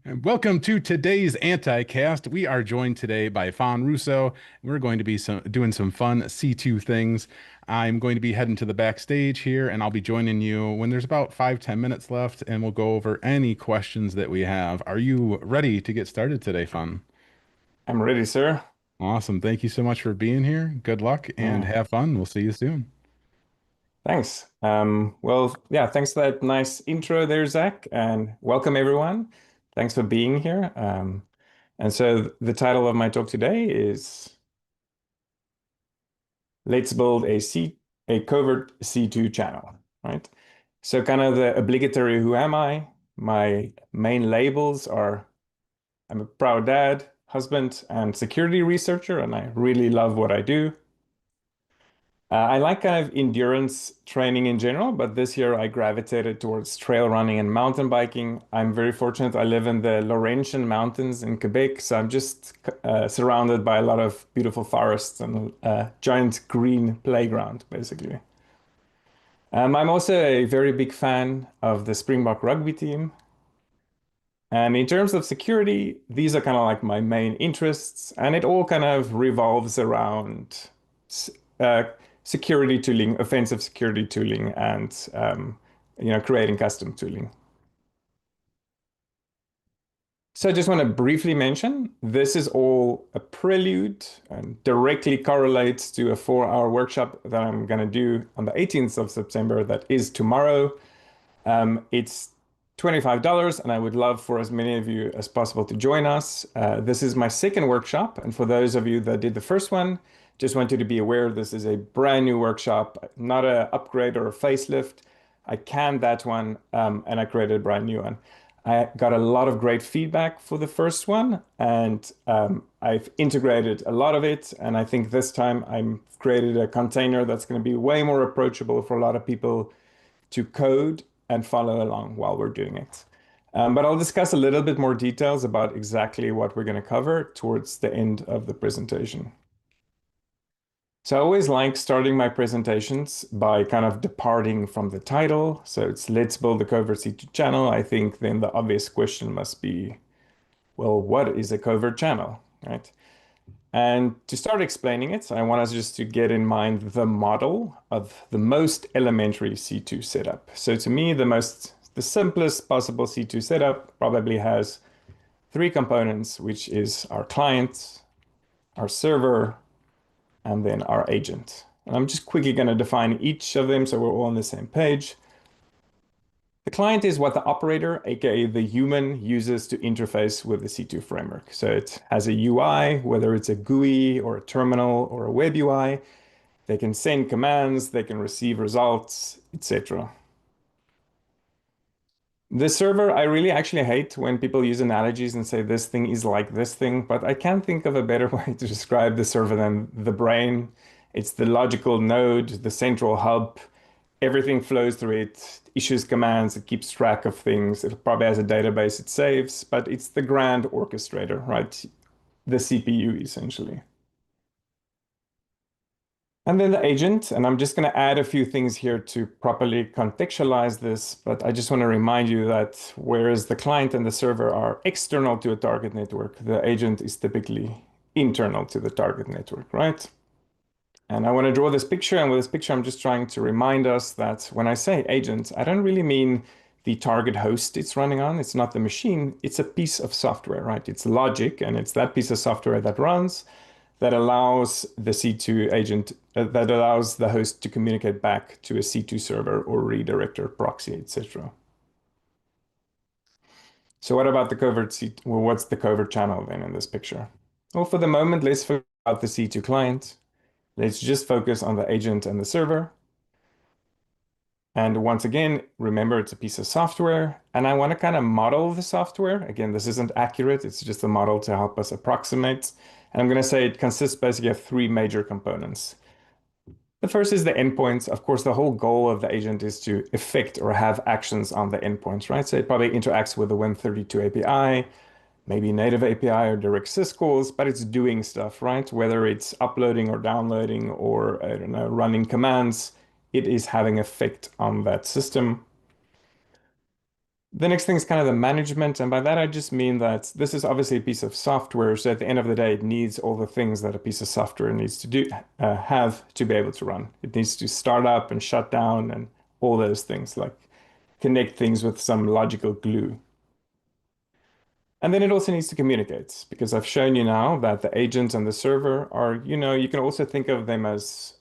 And welcome to today's Anti-cast. We are joined today by Faan Rossouw. We're going to be doing some fun C2 things. I'm going to be heading to the backstage here, and I'll be joining you when there's about 5-10 minutes left, and we'll go over any questions that we have. Are you ready to get started today, Faan? I'm ready, sir. Awesome. Thank you so much for being here. Good luck and Yeah, have fun. We'll see you soon. thanks. Yeah, thanks for that nice intro there, Zach, and welcome everyone. Thanks for being here. And so the title of my talk today is Let's Build a Covert C2 Channel, right? So kind of the obligatory who am I? My main labels are I'm a proud dad, husband, and security researcher, and I really love what I do. I like kind of endurance training in general, but this year I gravitated towards trail running and mountain biking. I'm very fortunate. I live in the Laurentian Mountains in Quebec, so I'm just surrounded by a lot of beautiful forests and a giant green playground, basically. I'm also a very big fan of the Springbok rugby team. And in terms of security, these are kind of like my main interests, and it all kind of revolves around s- uh, security tooling, offensive security tooling, and creating custom tooling. So I just want to briefly mention this is all a prelude and directly correlates to a 4-hour workshop that I'm going to do on the 18th of September. That is tomorrow. It's $25, and I would love for as many of you as possible to join us. This is my second workshop, and for those of you that did the first one, just want you to be aware this is a brand new workshop, not an upgrade or a facelift. I canned that one, and I created a brand new one. I got a lot of great feedback for the first one, and I've integrated a lot of it. And I think this time I've created a container that's going to be way more approachable for a lot of people to code and follow along while we're doing it. But I'll discuss a little bit more details about exactly what we're going to cover towards the end of the presentation. So I always like starting my presentations by kind of departing from the title. So it's let's build a covert C2 channel. I think then the obvious question must be, well, what is a covert channel, right? And to start explaining it, I want us just to get in mind the model of the most elementary C2 setup. So to me, the simplest possible C2 setup probably has three components, which is our client, our server, and then our agent. And I'm just quickly going to define each of them so we're all on the same page. The client is what the operator, aka the human, uses to interface with the C2 framework. So it has a UI, whether it's a GUI or a terminal or a web UI. They can send commands, they can receive results, etc. The server, I really actually hate when people use analogies and say this thing is like this thing, but I can't think of a better way to describe the server than the brain. It's the logical node, the central hub. Everything flows through it, issues commands, it keeps track of things. It probably has a database it saves, but it's the grand orchestrator, right? The CPU essentially. And then the agent, and I'm just going to add a few things here to properly contextualize this, but I just want to remind you that whereas the client and the server are external to a target network, the agent is typically internal to the target network, right? And I want to draw this picture, and with this picture, I'm just trying to remind us that when I say agent, I don't really mean the target host it's running on. It's not the machine, it's a piece of software, right? It's logic, and it's that piece of software that runs that allows the C2 agent, that allows the host to communicate back to a C2 server or redirector proxy, etc. So what about the covert C? Well, what's the covert channel then in this picture? Well, for the moment, let's forget about the C2 client. Let's just focus on the agent and the server. And once again, remember it's a piece of software, and I want to kind of model the software. Again, this isn't accurate, it's just a model to help us approximate. And I'm going to say it consists basically of three major components. The first is the endpoints. Of course, the whole goal of the agent is to effect or have actions on the endpoints, right? So it probably interacts with the Win32 API, maybe native API or direct syscalls, but it's doing stuff, right? Whether it's uploading or downloading or, I don't know, running commands, it is having effect on that system. The next thing is kind of the management, and by that I just mean that this is obviously a piece of software, so at the end of the day, it needs all the things that a piece of software needs to do, have to be able to run. It needs to start up and shut down and all those things, like connect things with some logical glue. And then it also needs to communicate, because I've shown you now that the agent and the server are, you can also think of them as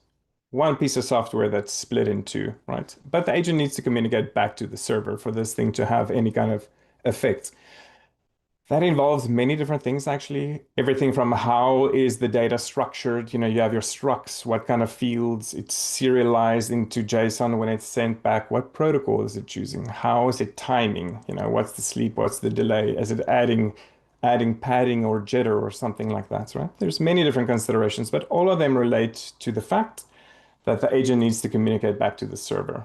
one piece of software that's split in two, right? But the agent needs to communicate back to the server for this thing to have any kind of effect. That involves many different things, actually. Everything from how is the data structured? You have your structs, what kind of fields it's serialized into JSON when it's sent back, what protocol is it choosing? How is it timing? What's the sleep? What's the delay? Is it adding padding or jitter or something like that, right? There's many different considerations, but all of them relate to the fact that the agent needs to communicate back to the server.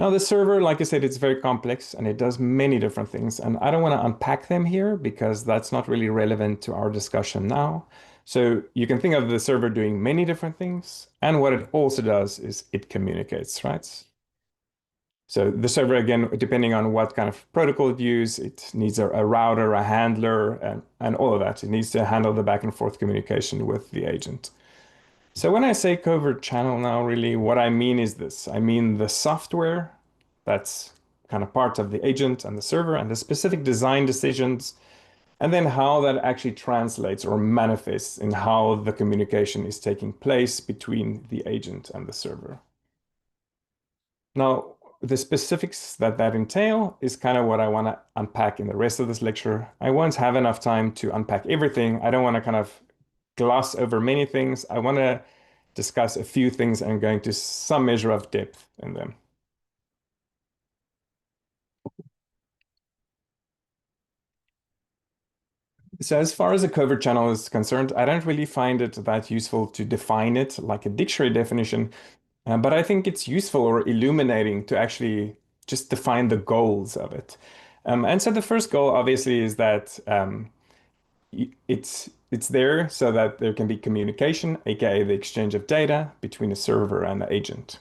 Now, the server, like I said, it's very complex and it does many different things. And I don't want to unpack them here because that's not really relevant to our discussion now. So you can think of the server doing many different things. And what it also does is it communicates, right? So the server, again, depending on what kind of protocol it uses, it needs a router, a handler, and all of that. It needs to handle the back and forth communication with the agent. So when I say covert channel now, really what I mean is this. I mean the software that's kind of part of the agent and the server and the specific design decisions, and then how that actually translates or manifests in how the communication is taking place between the agent and the server. Now, the specifics that entail is kind of what I want to unpack in the rest of this lecture. I won't have enough time to unpack everything. I don't want to kind of gloss over many things. I want to discuss a few things and go into some measure of depth in them. So as far as a covert channel is concerned, I don't really find it that useful to define it like a dictionary definition, but I think it's useful or illuminating to actually just define the goals of it. And so the first goal, obviously, is that it's there so that there can be communication, aka the exchange of data between a server and the agent.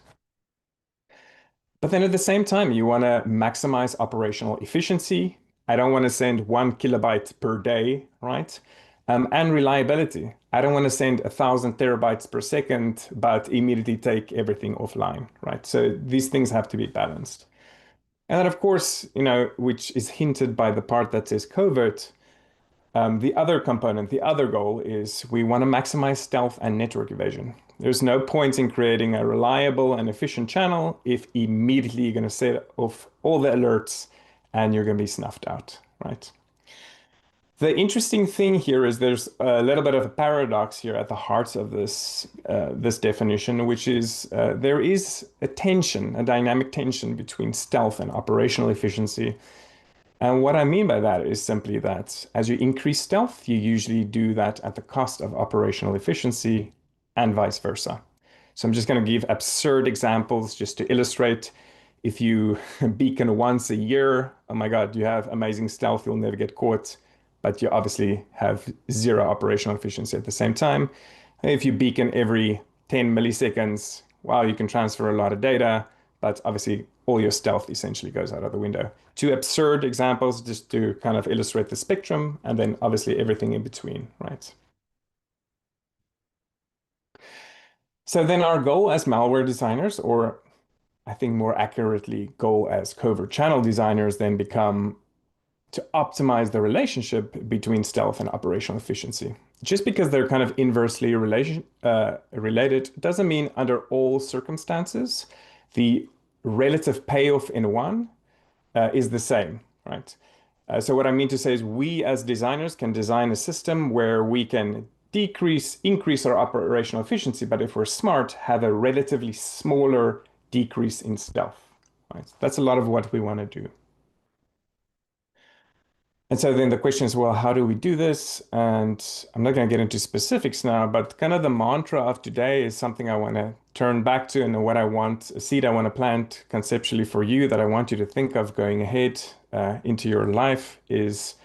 But then at the same time, you want to maximize operational efficiency. I don't want to send 1 kilobyte per day, right? And reliability. I don't want to send 1,000 TB per second, but immediately take everything offline, right? So these things have to be balanced. And then, of course, which is hinted by the part that says covert, the other component, the other goal is we want to maximize stealth and network evasion. There's no point in creating a reliable and efficient channel if immediately you're going to set off all the alerts and you're going to be snuffed out, right? The interesting thing here is there's a little bit of a paradox here at the heart of this definition, which is there is a tension, a dynamic tension between stealth and operational efficiency. And what I mean by that is simply that as you increase stealth, you usually do that at the cost of operational efficiency and vice versa. So I'm just going to give absurd examples just to illustrate. If you beacon once a year, oh my God, you have amazing stealth, you'll never get caught, but you obviously have zero operational efficiency at the same time. If you beacon every 10 milliseconds, wow, you can transfer a lot of data, but obviously all your stealth essentially goes out of the window. Two absurd examples just to kind of illustrate the spectrum, and then obviously everything in between, right? So then our goal as malware designers, or I think more accurately, goal as covert channel designers, then become to optimize the relationship between stealth and operational efficiency. Just because they're kind of inversely related doesn't mean under all circumstances the relative payoff in one is the same, right? So what I mean to say is we as designers can design a system where we can increase our operational efficiency, but if we're smart, have a relatively smaller decrease in stealth, right? That's a lot of what we want to do. And so then the question is, well, how do we do this? And I'm not going to get into specifics now, but kind of the mantra of today is something I want to turn back to and what I want, a seed I want to plant conceptually for you that I want you to think of going ahead into your life is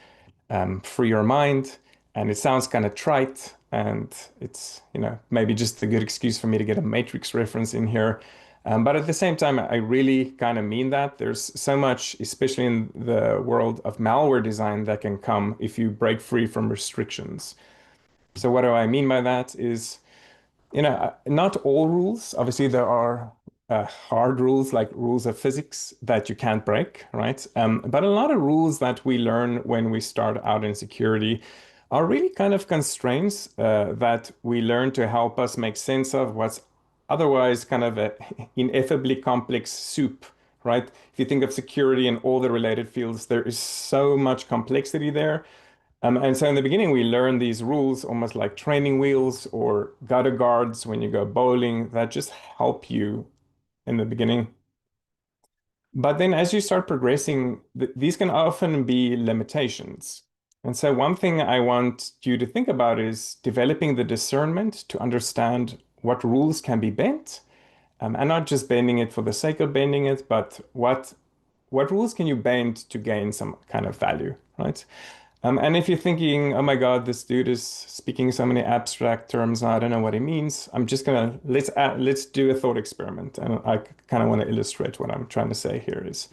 free your mind. And it sounds kind of trite and it's, maybe just a good excuse for me to get a Matrix reference in here. But at the same time, I really kind of mean that. There's so much, especially in the world of malware design, that can come if you break free from restrictions. So what do I mean by that is, not all rules. Obviously, there are hard rules like rules of physics that you can't break, right? But a lot of rules that we learn when we start out in security are really kind of constraints that we learn to help us make sense of what's otherwise kind of a ineffably complex soup, right? If you think of security and all the related fields, there is so much complexity there. And so in the beginning, we learn these rules almost like training wheels or gutter guards when you go bowling that just help you in the beginning. But then as you start progressing, these can often be limitations. And so one thing I want you to think about is developing the discernment to understand what rules can be bent, and not just bending it for the sake of bending it, but what rules can you bend to gain some kind of value, right? And if you're thinking, oh my God, this dude is speaking so many abstract terms, I don't know what he means. I'm just gonna let's do a thought experiment, and I kind of want to illustrate what I'm trying to say here is,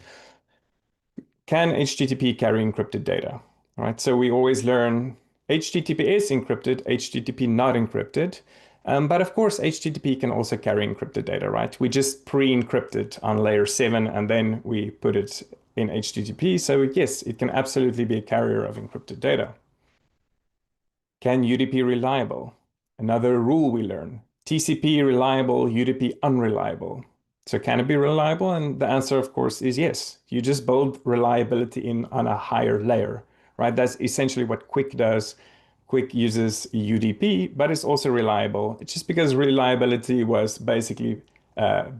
can HTTP carry encrypted data? All right, so we always learn HTTP is encrypted, HTTP not encrypted. But of course, HTTP can also carry encrypted data, right? We just pre-encrypt it on layer 7 and then we put it in HTTP. So yes, it can absolutely be a carrier of encrypted data. Can UDP reliable? Another rule we learn. TCP reliable, UDP unreliable. So can it be reliable? And the answer, of course, is yes. You just build reliability in on a higher layer, right? That's essentially what Quick does. Quick uses UDP, but it's also reliable. It's just because reliability was basically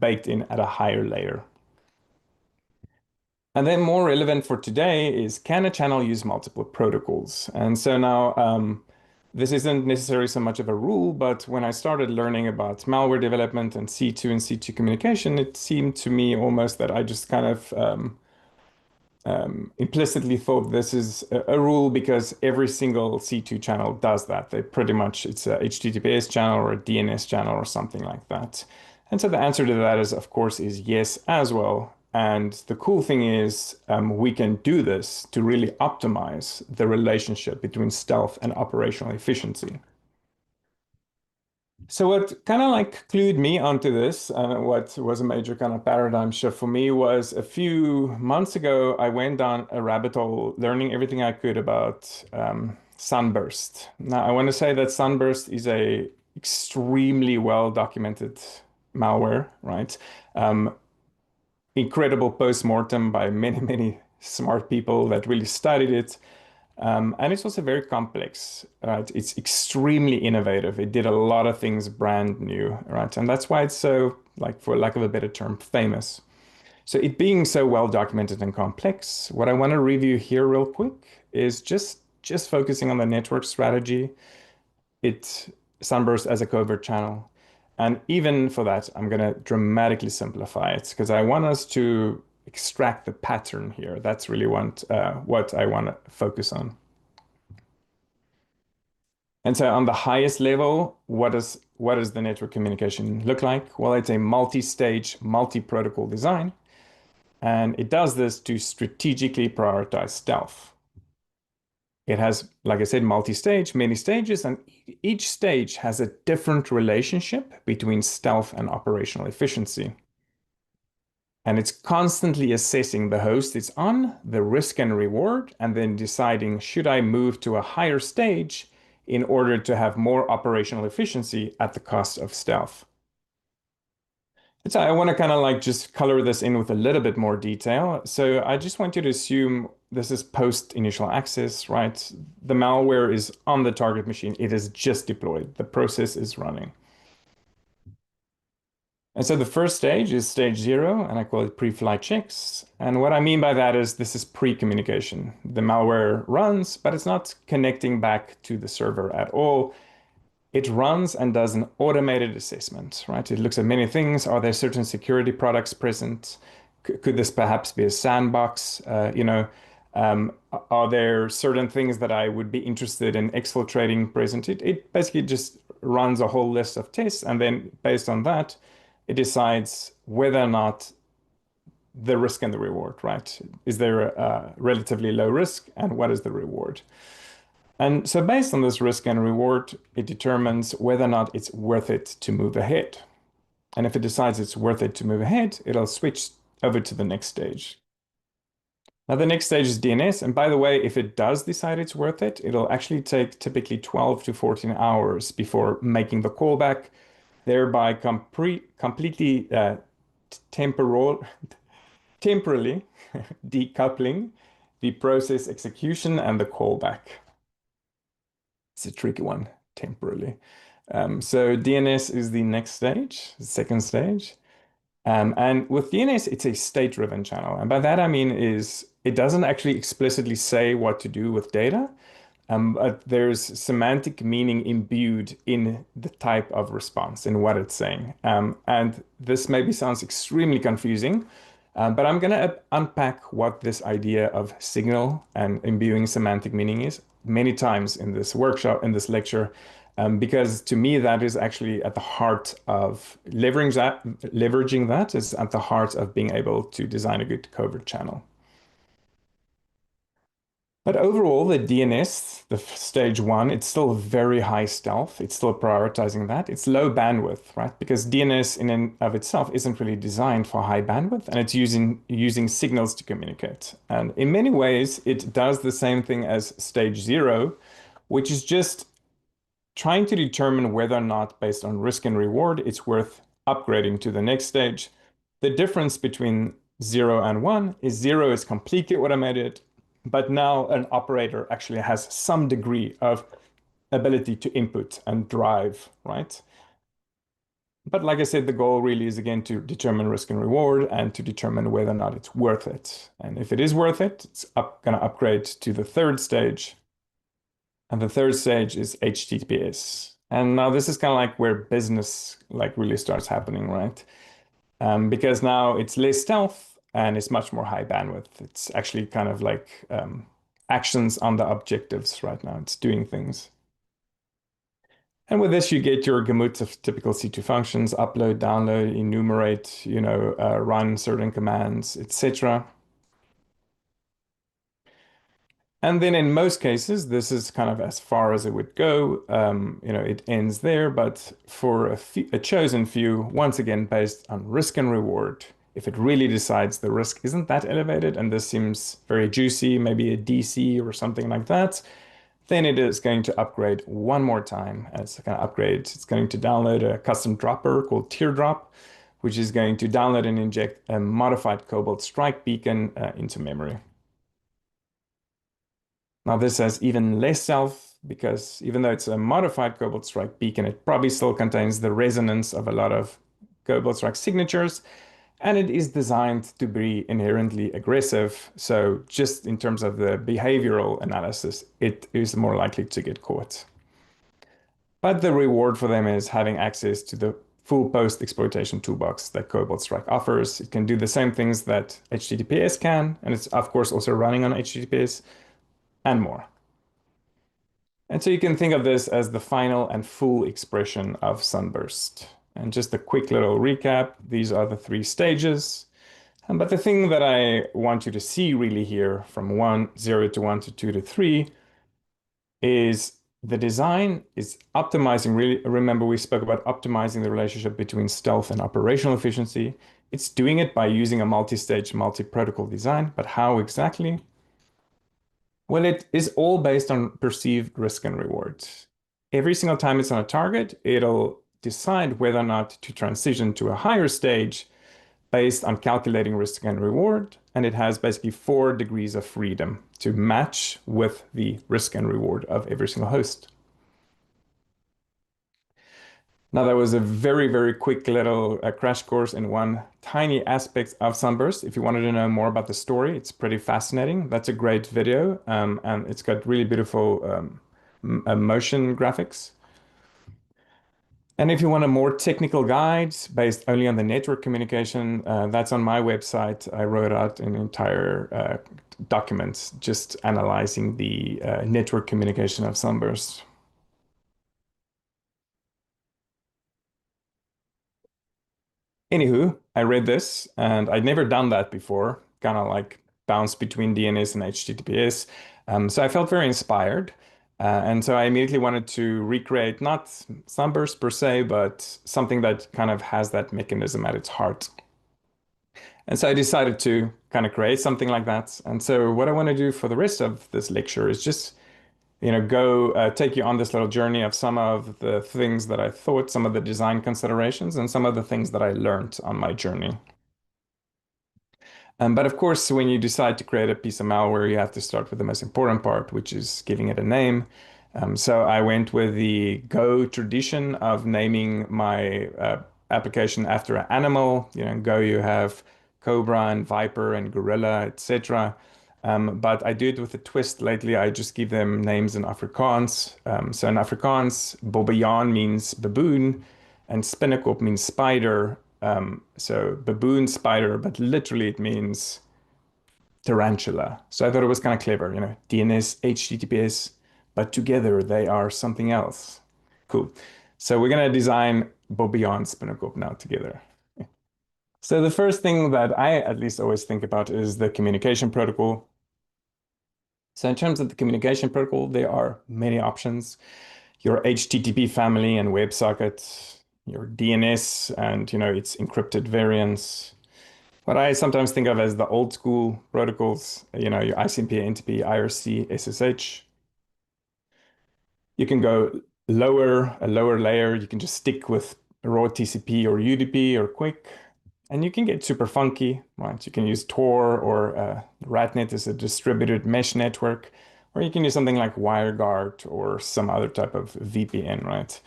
baked in at a higher layer. And then more relevant for today is, can a channel use multiple protocols? And so now this isn't necessarily so much of a rule, but when I started learning about malware development and C2 and C2 communication, it seemed to me almost that I just kind of implicitly thought this is a rule because every single C2 channel does that. They pretty much, it's a HTTPS channel or a DNS channel or something like that. And so the answer to that is, of course, is yes as well. And the cool thing is we can do this to really optimize the relationship between stealth and operational efficiency. So what kind of like clued me onto this, what was a major kind of paradigm shift for me was a few months ago, I went down a rabbit hole learning everything I could about Sunburst. Now, I want to say that Sunburst is a extremely well documented malware, right? Um, Incredible post-mortem by many, many smart people that really studied it. And it's also very complex, right? It's extremely innovative. It did a lot of things brand new, right? And that's why it's so, like, for lack of a better term, famous. So it being so well documented and complex, what I want to review here real quick is just focusing on the network strategy. It Sunburst as a covert channel. And even for that, I'm going to dramatically simplify it because I want us to extract the pattern here. That's really what I want to focus on. And so on the highest level, what does the network communication look like? Well, it's a multi-stage, multi-protocol design. And it does this to strategically prioritize stealth. It has, like I said, multi-stage, many stages, and each stage has a different relationship between stealth and operational efficiency. And it's constantly assessing the host it's on, the risk and reward, and then deciding, should I move to a higher stage in order to have more operational efficiency at the cost of stealth? And so I want to kind of like just color this in with a little bit more detail. So I just want you to assume this is post initial access, right? The malware is on the target machine. It is just deployed. The process is running. And so the first stage is stage 0, and I call it pre-flight checks. And what I mean by that is this is pre-communication. The malware runs, but it's not connecting back to the server at all. It runs and does an automated assessment, right? It looks at many things. Are there certain security products present? Could this perhaps be a sandbox? Are there certain things that I would be interested in exfiltrating present? It basically just runs a whole list of tests, and then based on that, it decides whether or not the risk and the reward, right? Is there a relatively low risk and what is the reward? And so based on this risk and reward, it determines whether or not it's worth it to move ahead. And if it decides it's worth it to move ahead, it'll switch over to the next stage. Now, the next stage is DNS. And by the way, if it does decide it's worth it, it'll actually take typically 12 to 14 hours before making the callback, thereby completely temporal, temporarily decoupling the process execution and the callback. It's a tricky one, temporarily. So DNS is the next stage, the second stage. And with DNS, it's a state-driven channel. And by that, I mean is it doesn't actually explicitly say what to do with data, but there's semantic meaning imbued in the type of response, in what it's saying. And this maybe sounds extremely confusing, but I'm going to unpack what this idea of signal and imbuing semantic meaning is many times in this workshop, in this lecture, because to me, that is actually at the heart of leveraging that is at the heart of being able to design a good covert channel. But overall, the DNS, the stage one, it's still very high stealth. It's still prioritizing that. It's low bandwidth, right? Because DNS in and of itself isn't really designed for high bandwidth, and it's using signals to communicate. And in many ways, it does the same thing as stage zero, which is just trying to determine whether or not, based on risk and reward, it's worth upgrading to the next stage. The difference between 0 and 1 is 0 is completely automated, but now an operator actually has some degree of ability to input and drive, right? But like I said, the goal really is again to determine risk and reward and to determine whether or not it's worth it. And if it is worth it, it's going to upgrade to the third stage. And the third stage is HTTPS. And now this is kind of like where business like really starts happening, right? Because now it's less stealth and it's much more high bandwidth. It's actually kind of like actions on the objectives right now. It's doing things. And with this, you get your gamut of typical C2 functions: upload, download, enumerate, run certain commands, etc. And then in most cases, this is kind of as far as it would go. It ends there. But for a chosen few, once again, based on risk and reward, if it really decides the risk isn't that elevated and this seems very juicy, maybe a DC or something like that, then it is going to upgrade one more time. And it's going to upgrade. It's going to download a custom dropper called Teardrop, which is going to download and inject a modified Cobalt Strike beacon into memory. Now this has even less stealth because even though it's a modified Cobalt Strike beacon, it probably still contains the resonance of a lot of Cobalt Strike signatures, and it is designed to be inherently aggressive. So just in terms of the behavioral analysis, it is more likely to get caught. But the reward for them is having access to the full post-exploitation toolbox that Cobalt Strike offers. It can do the same things that HTTPS can, and it's of course also running on HTTPS, and more. And so you can think of this as the final and full expression of Sunburst. And just a quick little recap, these are the three stages. But the thing that I want you to see really here from 0 to 1 to 2 to 3 is the design is optimizing. Really, remember we spoke about optimizing the relationship between stealth and operational efficiency. It's doing it by using a multi-stage, multi-protocol design, but how exactly? Well, it is all based on perceived risk and rewards. Every single time it's on a target, it'll decide whether or not to transition to a higher stage based on calculating risk and reward. And it has basically 4 degrees of freedom to match with the risk and reward of every single host. Now, that was a very, very quick little crash course in one tiny aspect of Sunburst. If you wanted to know more about the story, it's pretty fascinating. That's a great video, and it's got really beautiful motion graphics. And if you want a more technical guide based only on the network communication, that's on my website. I wrote out an entire document just analyzing the network communication of Sunburst. Anywho, I read this and I'd never done that before, kind of like bounce between DNS and HTTPS. So I felt very inspired. And so I immediately wanted to recreate not Sunburst per se, but something that kind of has that mechanism at its heart. And so I decided to kind of create something like that. And so what I want to do for the rest of this lecture is just, go take you on this little journey of some of the things that I thought, some of the design considerations, and some of the things that I learned on my journey. But of course, when you decide to create a piece of malware, you have to start with the most important part, which is giving it a name. So I went with the Go tradition of naming my application after an animal. In Go, you have cobra and viper and gorilla, etc. But I do it with a twist lately. I just give them names in Afrikaans. So in Afrikaans, bobbejaan means baboon, and spinnekop means spider. So baboon spider, but literally it means tarantula. So I thought it was kind of clever, DNS, HTTPS, but together they are something else. Cool. So we're going to design bobbejaan spinnekop now together. So the first thing that I at least always think about is the communication protocol. So in terms of the communication protocol, there are many options. Your HTTP family and WebSocket, your DNS and its encrypted variants. What I sometimes think of as the old school protocols, your ICMP, NTP, IRC, SSH. You can go lower, a lower layer. You can just stick with raw TCP or UDP or Quick. And you can get super funky, right? You can use Tor or RATNet as a distributed mesh network, or you can use something like WireGuard or some other type of VPN, right?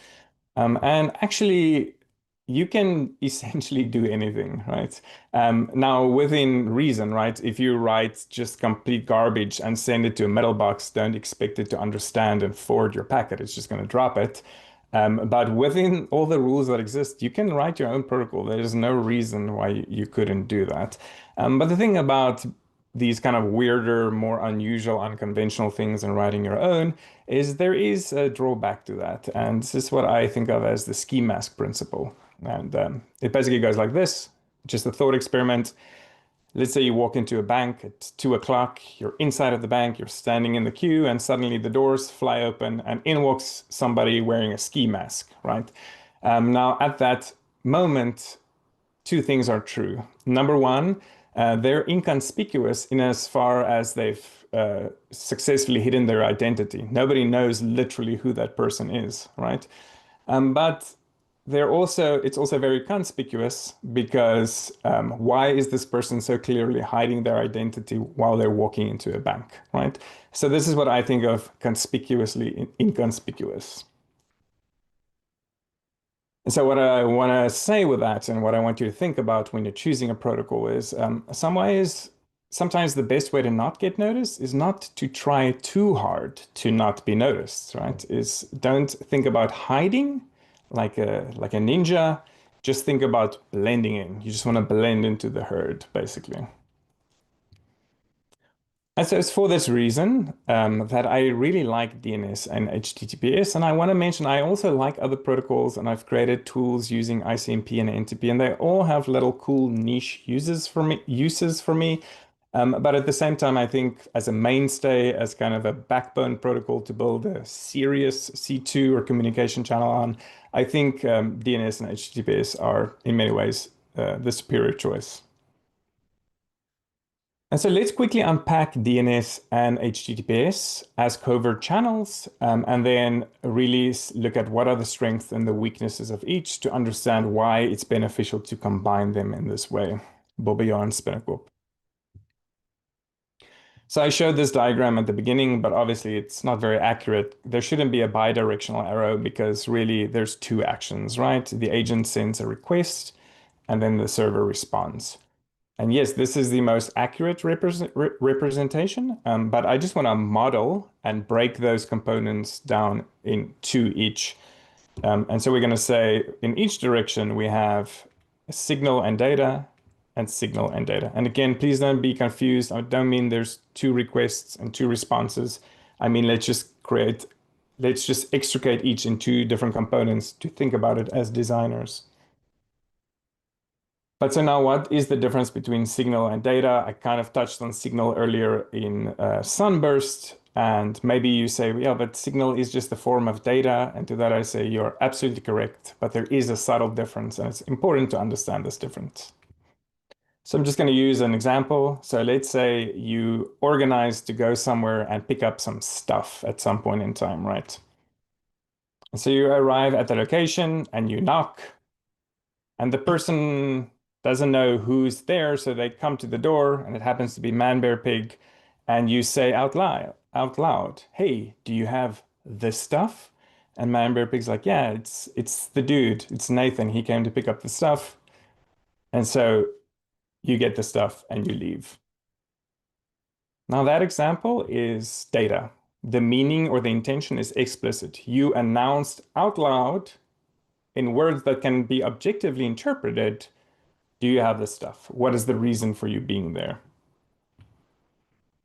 And actually, you can essentially do anything, right? Now, within reason, right? If you write just complete garbage and send it to a mailbox, don't expect it to understand and forward your packet. It's just going to drop it. But within all the rules that exist, you can write your own protocol. There is no reason why you couldn't do that. But the thing about these kind of weirder, more unusual, unconventional things and writing your own is there is a drawback to that. And this is what I think of as the ski mask principle. And it basically goes like this, just a thought experiment. Let's say you walk into a bank at 2 o'clock, you're inside of the bank, you're standing in the queue, and suddenly the doors fly open and in walks somebody wearing a ski mask, right? Now, at that moment, two things are true. Number one, they're inconspicuous in as far as they've successfully hidden their identity. Nobody knows literally who that person is, right? But it's also very conspicuous because why is this person so clearly hiding their identity while they're walking into a bank, right? So this is what I think of conspicuously inconspicuous. And so what I want to say with that and what I want you to think about when you're choosing a protocol is sometimes the best way to not get noticed is not to try too hard to not be noticed, right? Is don't think about hiding like a ninja. Just think about blending in. You just want to blend into the herd, basically. And so it's for this reason that I really like DNS and HTTPS. And I want to mention I also like other protocols, and I've created tools using ICMP and NTP, and they all have little cool niche uses for me. But at the same time, I think as a mainstay, as kind of a backbone protocol to build a serious C2 or communication channel on, I think DNS and HTTPS are in many ways the superior choice. And so let's quickly unpack DNS and HTTPS as covert channels, and then really look at what are the strengths and the weaknesses of each to understand why it's beneficial to combine them in this way. Bobbejaan spinnekop. So I showed this diagram at the beginning, but obviously it's not very accurate. There shouldn't be a bidirectional arrow because really there's two actions, right? The agent sends a request and then the server responds. And yes, this is the most accurate representation, but I just want to model and break those components down into each. And so we're going to say in each direction, we have a signal and data and signal and data. And again, please don't be confused. I don't mean there's two requests and two responses. I mean, let's just extricate each in two different components to think about it as designers. But so now what is the difference between signal and data? I kind of touched on signal earlier in Sunburst. And maybe you say, yeah, but signal is just a form of data. And to that I say, you're absolutely correct. But there is a subtle difference, and it's important to understand this difference. So I'm just going to use an example. So let's say you organize to go somewhere and pick up some stuff at some point in time, right? So you arrive at the location and you knock, and the person doesn't know who's there, so they come to the door, and it happens to be Man Bear Pig, and you say out loud, "Hey, do you have this stuff?" And Man Bear Pig's like, "Yeah, it's the dude, it's Nathan. He came to pick up the stuff." And so you get the stuff and you leave. Now that example is data. The meaning or the intention is explicit. You announced out loud in words that can be objectively interpreted, do you have this stuff? What is the reason for you being there?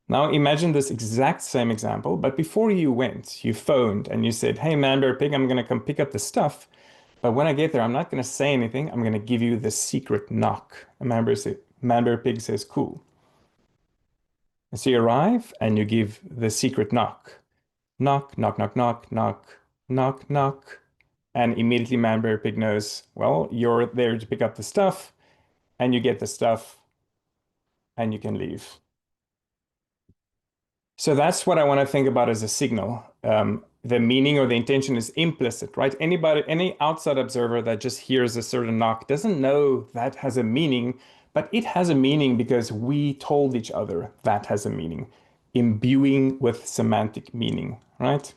Now imagine this exact same example, but before you went, you phoned and you said, "Hey, Man Bear Pig, I'm going to come pick up the stuff. But when I get there, I'm not going to say anything. I'm going to give you the secret knock." And Man Bear Pig says, "Cool." And so you arrive and you give the secret knock. Knock, knock, knock, knock, knock, knock, knock. And immediately Man Bear Pig knows, well, you're there to pick up the stuff, and you get the stuff and you can leave. So that's what I want to think about as a signal. The meaning or the intention is implicit, right? Any outside observer that just hears a certain knock doesn't know that has a meaning, but it has a meaning because we told each other that has a meaning, imbuing with semantic meaning, right?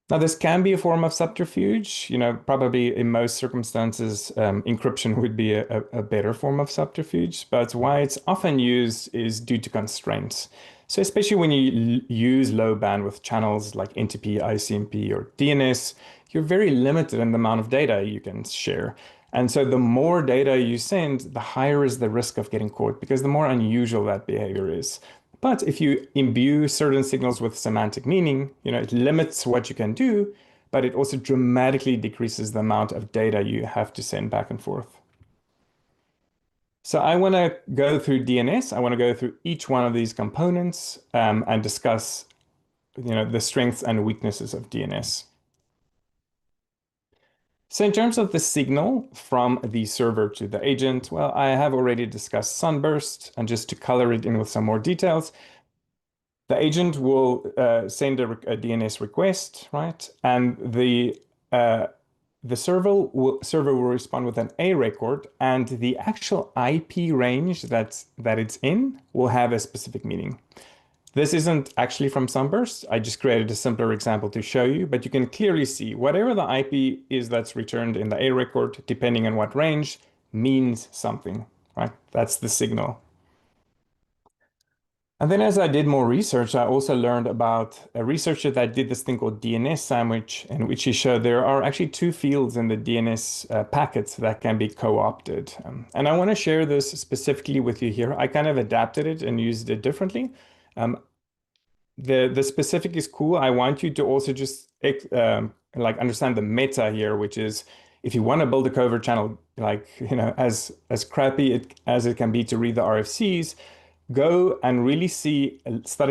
Now, this can be a form of subterfuge. Probably in most circumstances, encryption would be a better form of subterfuge, but why it's often used is due to constraints. So especially when you use low bandwidth channels like NTP, ICMP, or DNS, you're very limited in the amount of data you can share. And so the more data you send, the higher is the risk of getting caught because the more unusual that behavior is. But if you imbue certain signals with semantic meaning, it limits what you can do, but it also dramatically decreases the amount of data you have to send back and forth. So I want to go through DNS. I want to go through each one of these components and discuss, the strengths and weaknesses of DNS. So in terms of the signal from the server to the agent, well, I have already discussed Sunburst, and just to color it in with some more details, the agent will send a DNS request, right? And the server will respond with an A record, and the actual IP range that it's in will have a specific meaning. This isn't actually from Sunburst. I just created a simpler example to show you, but you can clearly see whatever the IP is that's returned in the A record, depending on what range, means something, right? That's the signal. And then as I did more research, I also learned about a researcher that did this thing called DNS sandwich, in which he showed there are actually two fields in the DNS packets that can be co-opted. And I want to share this specifically with you here. I kind of adapted it and used it differently. Um, the specific is cool. I want you to also just like understand the meta here, which is if you want to build a covert channel, like as crappy as it can be to read the RFCs, go and really study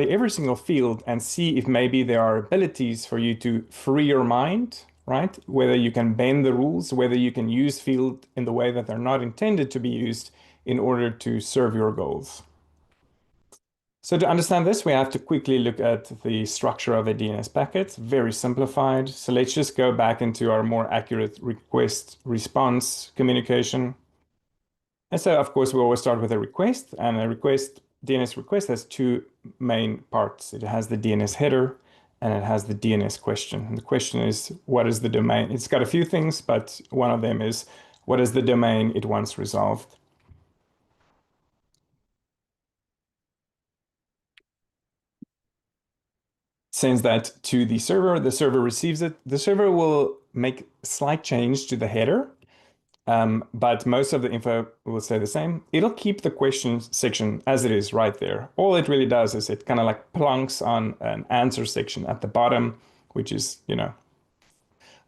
every single field and see if maybe there are abilities for you to free your mind, right? Whether you can bend the rules, whether you can use field in the way that they're not intended to be used in order to serve your goals. So to understand this, we have to quickly look at the structure of a DNS packet, very simplified. So let's just go back into our more accurate request response communication. And so, of course, we always start with a request, and DNS request has two main parts. It has the DNS header and it has the DNS question. And the question is, what is the domain? It's got a few things, but one of them is, what is the domain it wants resolved? Sends that to the server receives it. The server will make slight change to the header, but most of the info will stay the same. It'll keep the question section as it is right there. All it really does is it kind of like plonks on an answer section at the bottom, which is,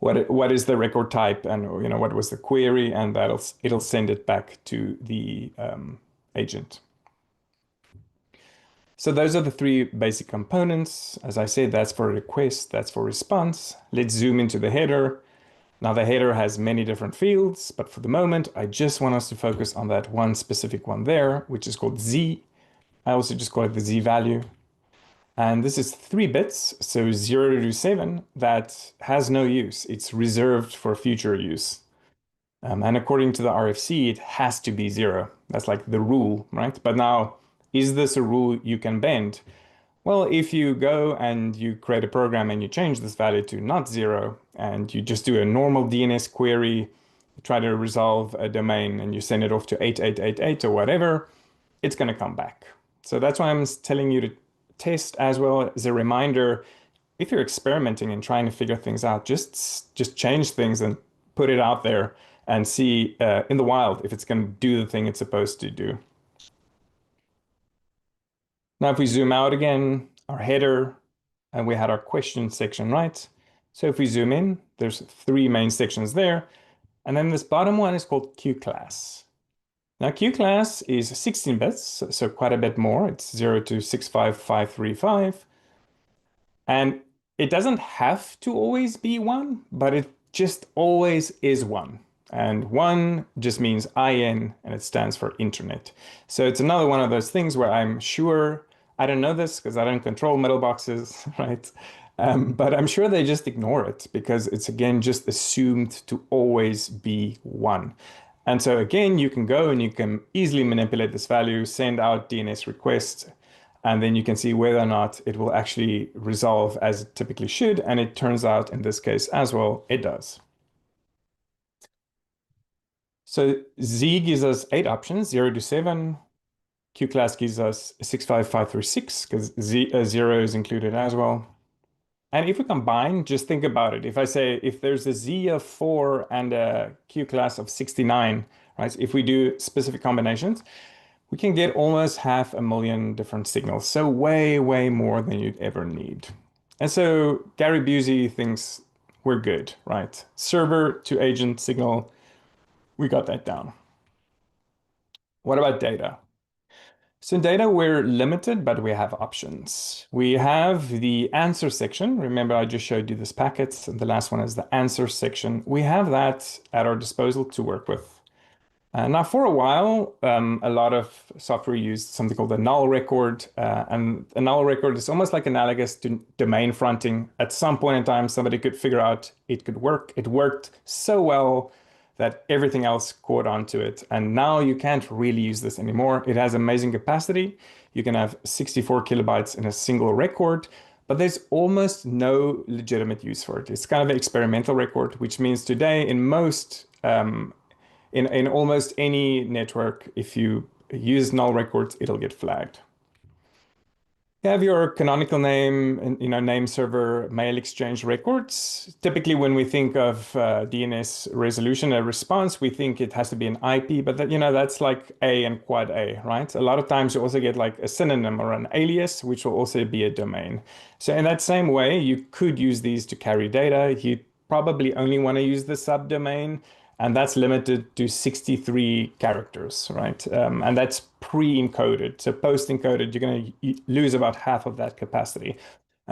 what is the record type, and what was the query, and it'll send it back to the agent. So those are the three basic components. As I said, that's for request, that's for response. Let's zoom into the header. Now the header has many different fields, but for the moment, I just want us to focus on that one specific one there, which is called Z. I also just call it the Z value. And this is 3 bits, so 0 to 7, that has no use. It's reserved for future use. And according to the RFC, it has to be 0. That's like the rule, right? But now, is this a rule you can bend? Well, if you go and you create a program and you change this value to not 0, and you just do a normal DNS query, try to resolve a domain, and you send it off to 8888 or whatever, it's going to come back. So that's why I'm telling you to test, as well as a reminder. If you're experimenting and trying to figure things out, just change things and put it out there and see in the wild if it's going to do the thing it's supposed to do. Now, if we zoom out again, our header, and we had our question section, right? So if we zoom in, there's 3 main sections there. And then this bottom one is called Q class. Now, Q class is 16 bits, so quite a bit more. It's 0 to 65535. And it doesn't have to always be 1, but it just always is 1. And 1 just means IN, and it stands for internet. So it's another one of those things where I'm sure, I don't know this because I don't control mailboxes, right? But I'm sure they just ignore it because it's, again, just assumed to always be 1. And so again, you can go and you can easily manipulate this value, send out DNS requests, and then you can see whether or not it will actually resolve as it typically should. And it turns out in this case as well, it does. So Z gives us 8 options, 0 to 7. Q class gives us 65536 because 0 is included as well. And if we combine, just think about it. If I say, if there's a Z of 4 and a Q class of 69, right? If we do specific combinations, we can get almost 500,000 different signals. So way, way more than you'd ever need. And so Gary Busey thinks we're good, right? Server to agent signal, we got that down. What about data? So in data, we're limited, but we have options. We have the answer section. Remember, I just showed you this packet, and the last one is the answer section. We have that at our disposal to work with. Now, for a while, a lot of software used something called a null record. And a null record is almost like analogous to domain fronting. At some point in time, somebody could figure out it could work. It worked so well that everything else caught onto it. And now you can't really use this anymore. It has amazing capacity. You can have 64 kilobytes in a single record, but there's almost no legitimate use for it. It's kind of an experimental record, which means today in most, in almost any network, if you use null records, it'll get flagged. You have your canonical name and name server mail exchange records. Typically, when we think of DNS resolution, a response, we think it has to be an IP, but that's like A and quad A, right? A lot of times you also get like a synonym or an alias, which will also be a domain. So in that same way, you could use these to carry data. You probably only want to use the subdomain, and that's limited to 63 characters, right? And that's pre-encoded. So post-encoded, you're going to lose about half of that capacity.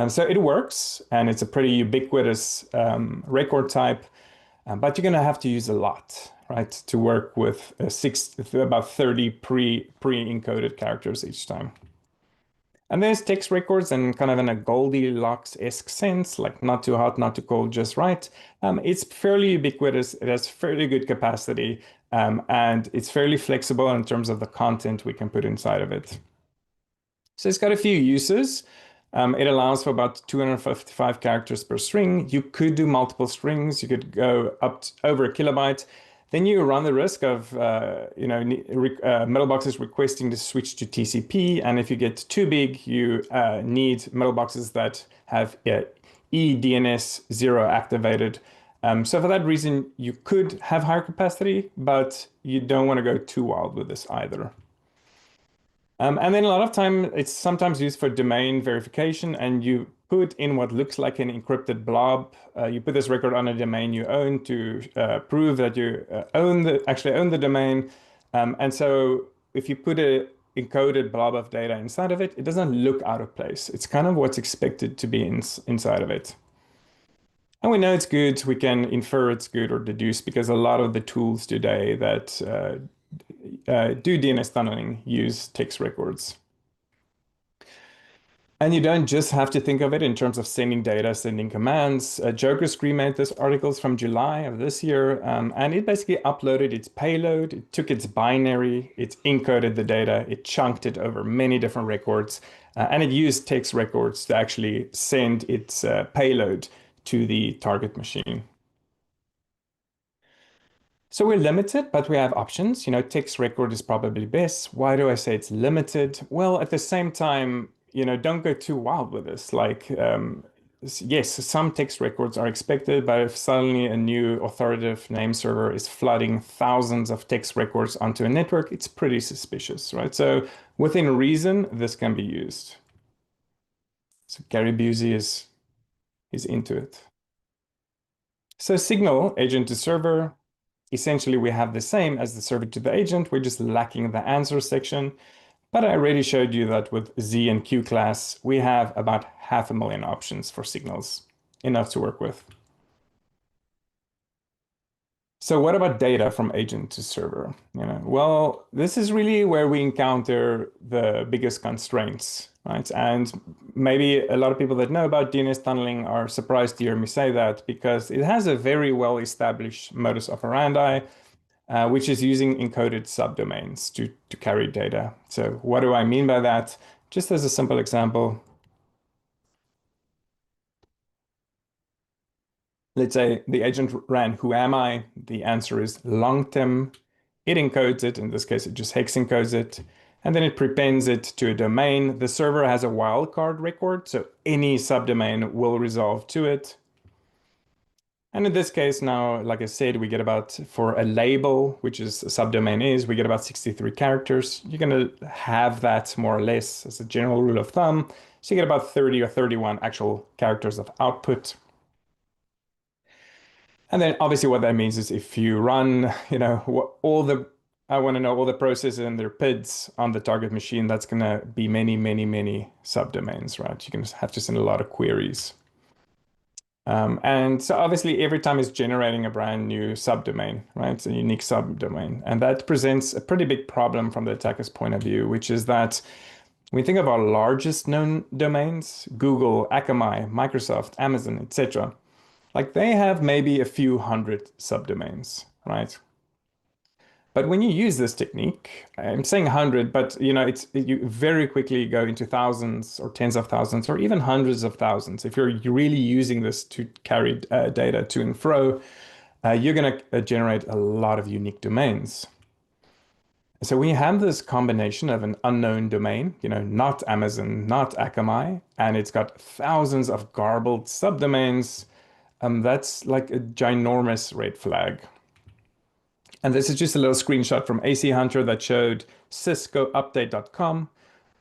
So it works, and it's a pretty ubiquitous record type, but you're going to have to use a lot, right, to work with about 30 pre-encoded characters each time. And there's text records and kind of in a Goldilocks-esque sense, like not too hot, not too cold, just right. It's fairly ubiquitous. It has fairly good capacity, and it's fairly flexible in terms of the content we can put inside of it. So it's got a few uses. It allows for about 255 characters per string. You could do multiple strings. You could go up to over a kilobyte. Then you run the risk of mailboxes requesting to switch to TCP. And if you get too big, you need mailboxes that have eDNS 0 activated. So for that reason, you could have higher capacity, but you don't want to go too wild with this either. And then a lot of time, it's sometimes used for domain verification, and you put in what looks like an encrypted blob. You put this record on a domain you own to prove that you actually own the domain. And so if you put a encoded blob of data inside of it, it doesn't look out of place. It's kind of what's expected to be inside of it. And we know it's good. We can infer it's good or deduce because a lot of the tools today that do DNS tunneling use text records. And you don't just have to think of it in terms of sending data, sending commands. Joker Screen made this articles from July of this year, and it basically uploaded its payload. It took its binary, it encoded the data, it chunked it over many different records, and it used text records to actually send its payload to the target machine. So we're limited, but we have options. Text record is probably best. Why do I say it's limited? Well, at the same time, don't go too wild with this. Like, yes, some text records are expected, but if suddenly a new authoritative name server is flooding thousands of text records onto a network, it's pretty suspicious, right? So within reason, this can be used. So Gary Busey is into it. So signal agent to server. Essentially, we have the same as the server to the agent. We're just lacking the answer section. But I already showed you that with Z and Q class, we have about 500,000 options for signals, enough to work with. So what about data from agent to server? Well, this is really where we encounter the biggest constraints, right? And maybe a lot of people that know about DNS tunneling are surprised to hear me say that because it has a very well-established modus operandi, which is using encoded subdomains to carry data. So what do I mean by that? Just as a simple example, let's say the agent ran who am I? The answer is longtem. It encodes it. In this case, it just hex encodes it. And then it prepends it to a domain. The server has a wildcard record, so any subdomain will resolve to it. And in this case now, like I said, we get about, for a label, which is a subdomain is, we get about 63 characters. You're going to have that more or less as a general rule of thumb. So you get about 30 or 31 actual characters of output. And then obviously what that means is if you run, I want to know all the processes and their PIDs on the target machine, that's going to be many, many, many subdomains, right? You're going to have to send a lot of queries. And so obviously every time it's generating a brand new subdomain, right? It's a unique subdomain. And that presents a pretty big problem from the attacker's point of view, which is that when we think of our largest known domains, Google, Akamai, Microsoft, Amazon, etc., like they have maybe a few hundred subdomains, right? But when you use this technique, I'm saying 100, but you very quickly go into thousands or tens of thousands or even hundreds of thousands. If you're really using this to carry data to and fro, you're going to generate a lot of unique domains. So we have this combination of an unknown domain, not Amazon, not Akamai, and it's got thousands of garbled subdomains. That's like a ginormous red flag. And this is just a little screenshot from AC Hunter that showed ciscoupdate.com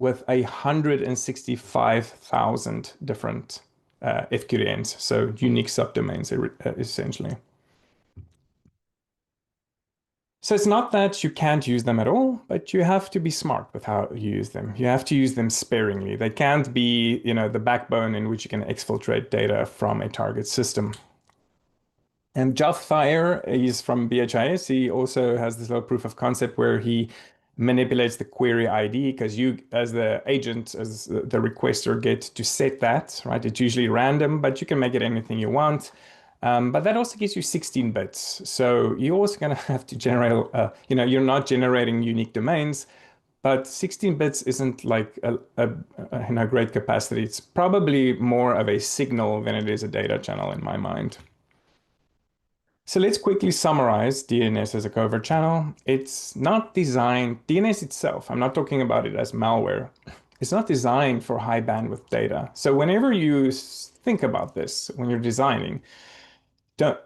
with 165,000 different FQDNs, so unique subdomains essentially. So it's not that you can't use them at all, but you have to be smart with how you use them. You have to use them sparingly. They can't be, the backbone in which you can exfiltrate data from a target system. And Geoff Thayer, he's from BHIS. He also has this little proof of concept where he manipulates the query ID because you, as the agent, as the requester, get to set that, right? It's usually random, but you can make it anything you want. But that also gives you 16 bits. So you're also going to have to generate, you're not generating unique domains, but 16 bits isn't like a great capacity. It's probably more of a signal than it is a data channel in my mind. So let's quickly summarize DNS as a covert channel. It's not designed, DNS itself, I'm not talking about it as malware. It's not designed for high bandwidth data. So whenever you think about this, when you're designing, don't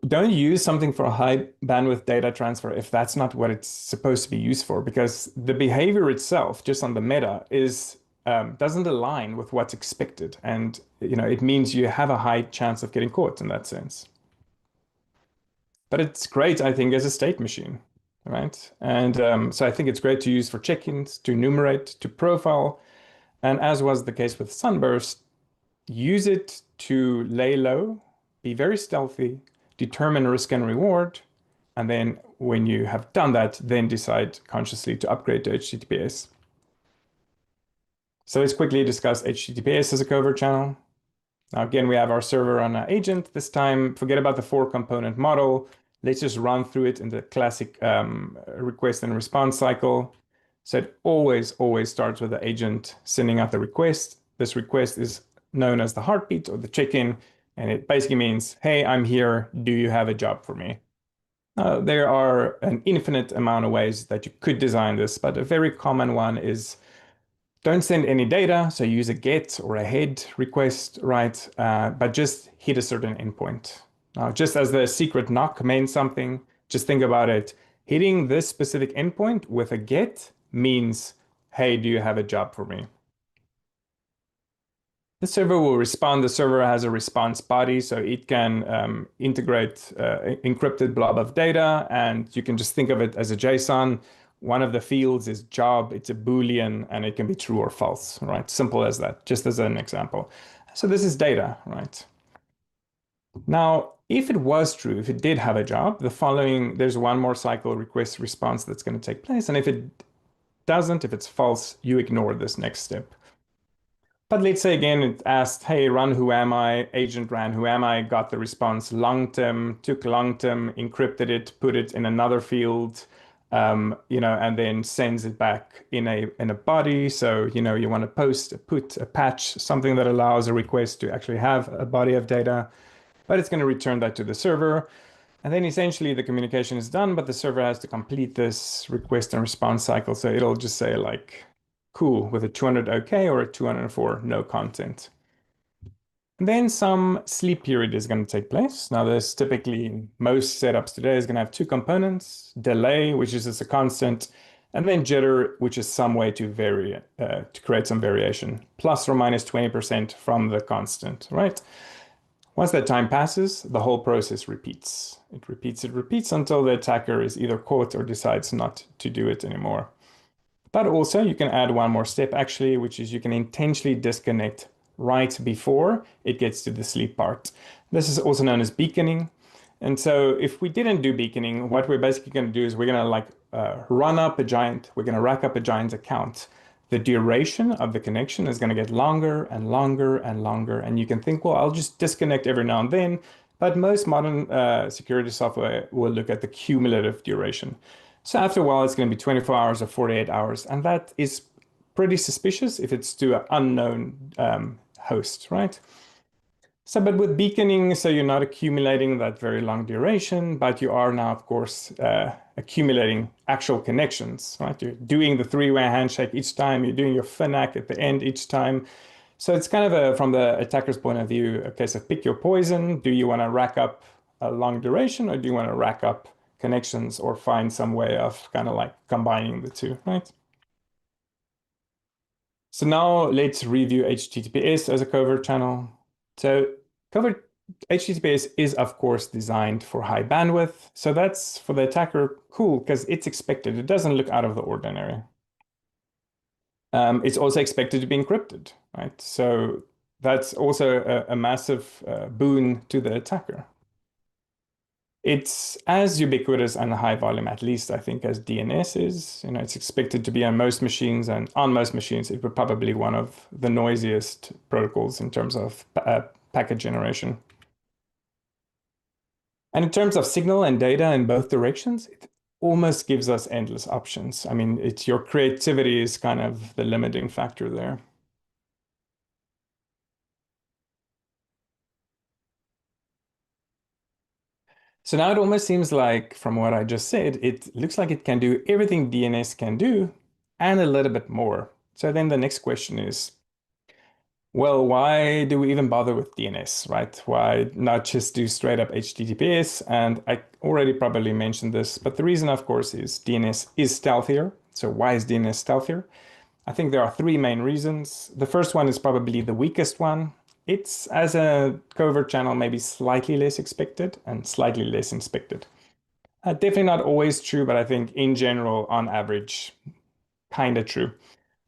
don't use something for high bandwidth data transfer if that's not what it's supposed to be used for, because the behavior itself, just on the meta, is doesn't align with what's expected, and it means you have a high chance of getting caught in that sense. But it's great, I think, as a state machine, right? And so I think it's great to use for check-ins, to enumerate, to profile, and as was the case with Sunburst, use it to lay low, be very stealthy, determine risk and reward, and then when you have done that, then decide consciously to upgrade to HTTPS. So let's quickly discuss HTTPS as a covert channel. Now, again, we have our server on an agent. This time, forget about the four-component model. Let's just run through it in the classic request and response cycle. So it always starts with the agent sending out the request. This request is known as the heartbeat or the check-in, and it basically means, hey, I'm here. Do you have a job for me? There are an infinite amount of ways that you could design this, but a very common one is don't send any data, so use a get or a head request, right? But just hit a certain endpoint. Now, just as the secret knock means something, just think about it. Hitting this specific endpoint with a get means, hey, do you have a job for me? The server will respond. The server has a response body, so it can integrate encrypted blob of data, and you can just think of it as a JSON. One of the fields is job, it's a Boolean, and it can be true or false, right? Simple as that, just as an example. So this is data, right? Now, if it was true, if it did have a job, there's one more cycle request response that's going to take place. And if it doesn't, if it's false, you ignore this next step. But let's say again, it asked, hey, run who am I, agent ran who am I, got the response long term, took long term, encrypted it, put it in another field, and then sends it back in a body. So, you want to put a patch, something that allows a request to actually have a body of data, but it's going to return that to the server. And then essentially the communication is done, but the server has to complete this request and response cycle. So it'll just say like, cool, with a 200 OK or a 204 no content. And then some sleep period is going to take place. Now, there's typically most setups today is going to have two components: delay, which is just a constant, and then jitter, which is some way to vary to create some variation, plus or minus 20% from the constant, right? Once that time passes, the whole process repeats. It repeats until the attacker is either caught or decides not to do it anymore. But also you can add one more step actually, which is you can intentionally disconnect right before it gets to the sleep part. This is also known as beaconing. And so if we didn't do beaconing, what we're basically going to do is we're going to we're going to rack up a giant account. The duration of the connection is going to get longer and longer and longer. And you can think, well, I'll just disconnect every now and then. But most modern security software will look at the cumulative duration. So after a while, it's going to be 24 hours or 48 hours. And that is pretty suspicious if it's to an unknown host, right? So, but with beaconing, so you're not accumulating that very long duration, but you are now, of course, accumulating actual connections, right? You're doing the three-way handshake each time, you're doing your FINAC at the end each time. So it's kind of from the attacker's point of view, a case of pick your poison. Do you want to rack up a long duration, or do you want to rack up connections or find some way of kind of like combining the two, right? So now let's review HTTPS as a covert channel. So covert HTTPS is, of course, designed for high bandwidth. So that's for the attacker cool because it's expected. It doesn't look out of the ordinary. It's also expected to be encrypted, right? So that's also a massive boon to the attacker. It's as ubiquitous and high volume, at least I think, as DNS is. It's expected to be on most machines, and on most machines, it would probably be one of the noisiest protocols in terms of packet generation. And in terms of signal and data in both directions, it almost gives us endless options. I mean, your creativity is kind of the limiting factor there. So now it almost seems like, from what I just said, it looks like it can do everything DNS can do and a little bit more. So then the next question is, Well, why do we even bother with DNS, right? Why not just do straight up HTTPS? And I already probably mentioned this, but the reason, of course, is DNS is stealthier. So why is DNS stealthier? I think there are three main reasons. The first one is probably the weakest one. It's, as a covert channel, maybe slightly less expected and slightly less inspected. Definitely not always true, but I think in general, on average, kind of true.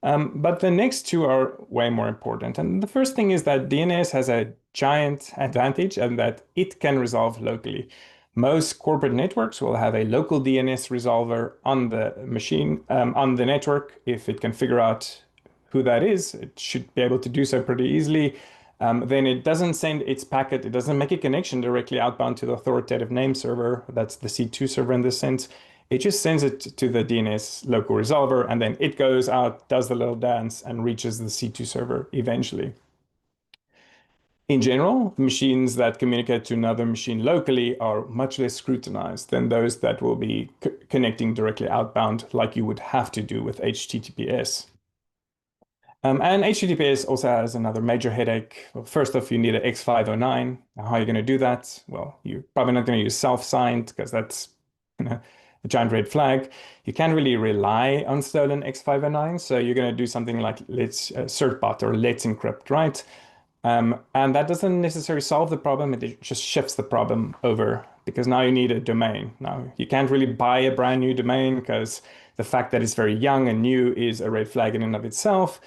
But the next two are way more important. And the first thing is that DNS has a giant advantage and that it can resolve locally. Most corporate networks will have a local DNS resolver on the machine, on the network. If it can figure out who that is, it should be able to do so pretty easily. Then it doesn't send its packet, it doesn't make a connection directly outbound to the authoritative name server. That's the C2 server in this sense. It just sends it to the DNS local resolver, and then it goes out, does the little dance, and reaches the C2 server eventually. In general, machines that communicate to another machine locally are much less scrutinized than those that will be connecting directly outbound, like you would have to do with HTTPS. And HTTPS also has another major headache. Well, first off, you need an X509. How are you going to do that? Well, you're probably not going to use self-signed because that's a giant red flag. You can't really rely on stolen X509. So you're going to do something like let's certbot or let's encrypt, right? And that doesn't necessarily solve the problem. It just shifts the problem over because now you need a domain. Now you can't really buy a brand new domain because the fact that it's very young and new is a red flag in and of itself.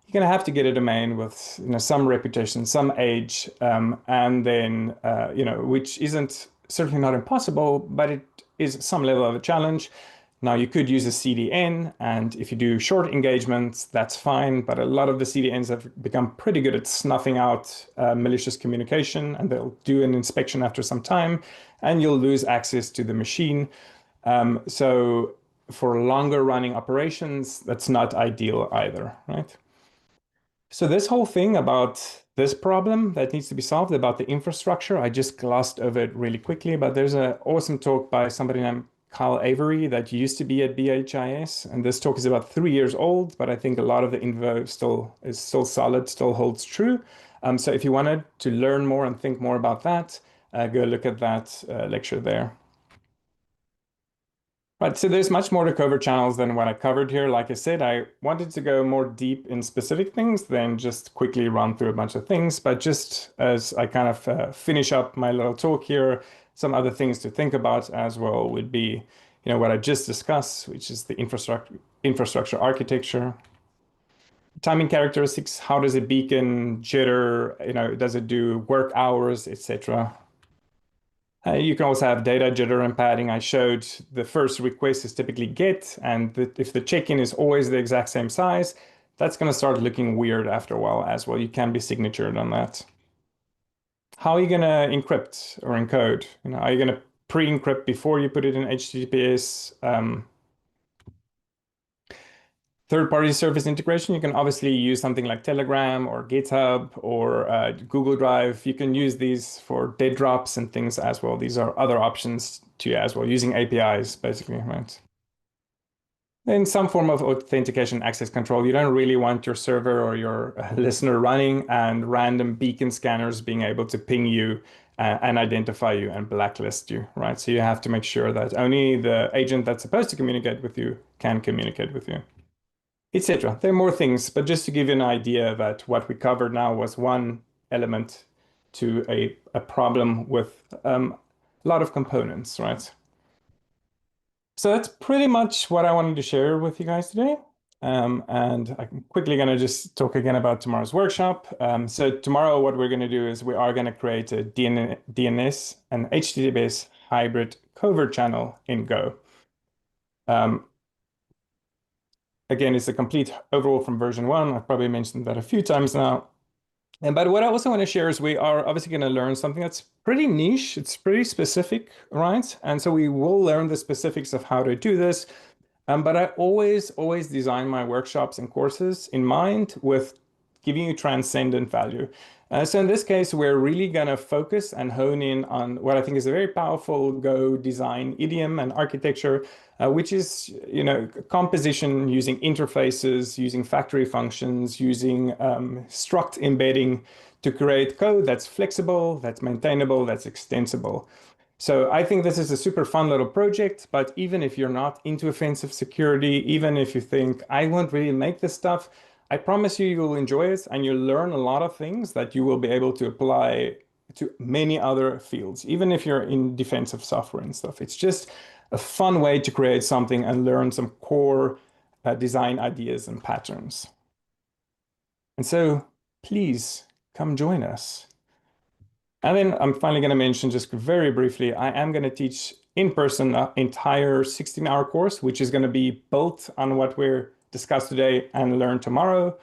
You're going to have to get a domain with some reputation, some age, and then which isn't certainly not impossible, but it is some level of a challenge. Now you could use a CDN, and if you do short engagements, that's fine. But a lot of the CDNs have become pretty good at snuffing out malicious communication, and they'll do an inspection after some time, and you'll lose access to the machine. So for longer running operations, that's not ideal either, right? So this whole thing about this problem that needs to be solved about the infrastructure, I just glossed over it really quickly, but there's an awesome talk by somebody named Kyle Avery that used to be at BHIS, and this talk is about 3 years old, but I think a lot of the info is still solid, still holds true. So if you wanted to learn more and think more about that, go look at that lecture there. Right, so there's much more to covert channels than what I covered here. Like I said, I wanted to go more deep in specific things than just quickly run through a bunch of things. But just as I kind of finish up my little talk here, some other things to think about as well would be, what I just discussed, which is the infrastructure architecture, timing characteristics. How does it beacon, jitter? Does it do work hours, etc. You can also have data jitter and padding. I showed the first request is typically get, and if the check-in is always the exact same size, that's going to start looking weird after a while as well. You can be signatured on that. How are you going to encrypt or encode? Are you going to pre-encrypt before you put it in HTTPS? Third-party service integration, you can obviously use something like Telegram or GitHub or Google Drive. You can use these for dead drops and things as well. These are other options to you as well, using APIs, basically, right? Then some form of authentication access control. You don't really want your server or your listener running and random beacon scanners being able to ping you and identify you and blacklist you, right? So you have to make sure that only the agent that's supposed to communicate with you can communicate with you, etc. There are more things, but just to give you an idea that what we covered now was one element to a problem with a lot of components, right? So that's pretty much what I wanted to share with you guys today. And I'm quickly going to just talk again about tomorrow's workshop. So tomorrow, what we're going to do is we are going to create a DNS and HTTPS hybrid covert channel in Go. Again, it's a complete overhaul from version 1. I've probably mentioned that a few times now. But what I also want to share is we are obviously going to learn something that's pretty niche. It's pretty specific, right? And so we will learn the specifics of how to do this. But I always design my workshops and courses in mind with giving you transcendent value. So in this case, we're really going to focus and hone in on what I think is a very powerful Go design idiom and architecture, which is, composition using interfaces, using factory functions, using struct embedding to create code that's flexible, that's maintainable, that's extensible. So I think this is a super fun little project, but even if you're not into offensive security, even if you think I won't really make this stuff, I promise you you'll enjoy it and you'll learn a lot of things that you will be able to apply to many other fields, even if you're in defensive software and stuff. It's just a fun way to create something and learn some core design ideas and patterns. And so please come join us. And then I'm finally going to mention just very briefly, I am going to teach in person an entire 16-hour course, which is going to be built on what we're discussed today and learn tomorrow.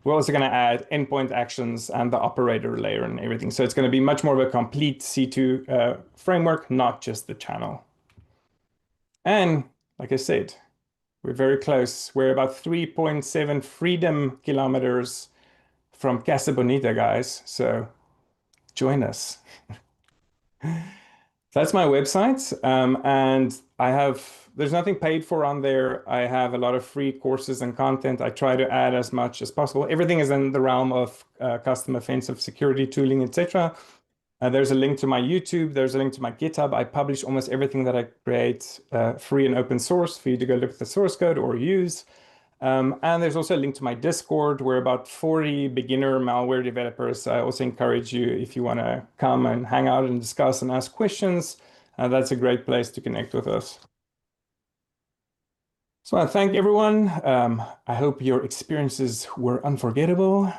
We're also going to add endpoint actions and the operator layer and everything. So it's going to be much more of a complete C2 framework, not just the channel. And like I said, we're very close. We're about 3.7 freedom kilometers from Casa Bonita, guys. So join us. That's my website. And there's nothing paid for on there. I have a lot of free courses and content. I try to add as much as possible. Everything is in the realm of custom offensive security tooling, etc. There's a link to my YouTube. There's a link to my GitHub. I publish almost everything that I create free and open source for you to go look at the source code or use. And there's also a link to my Discord. We're about 40 beginner malware developers. I also encourage you, if you want to come and hang out and discuss and ask questions, that's a great place to connect with us. So I thank everyone. I hope your experiences were unforgettable.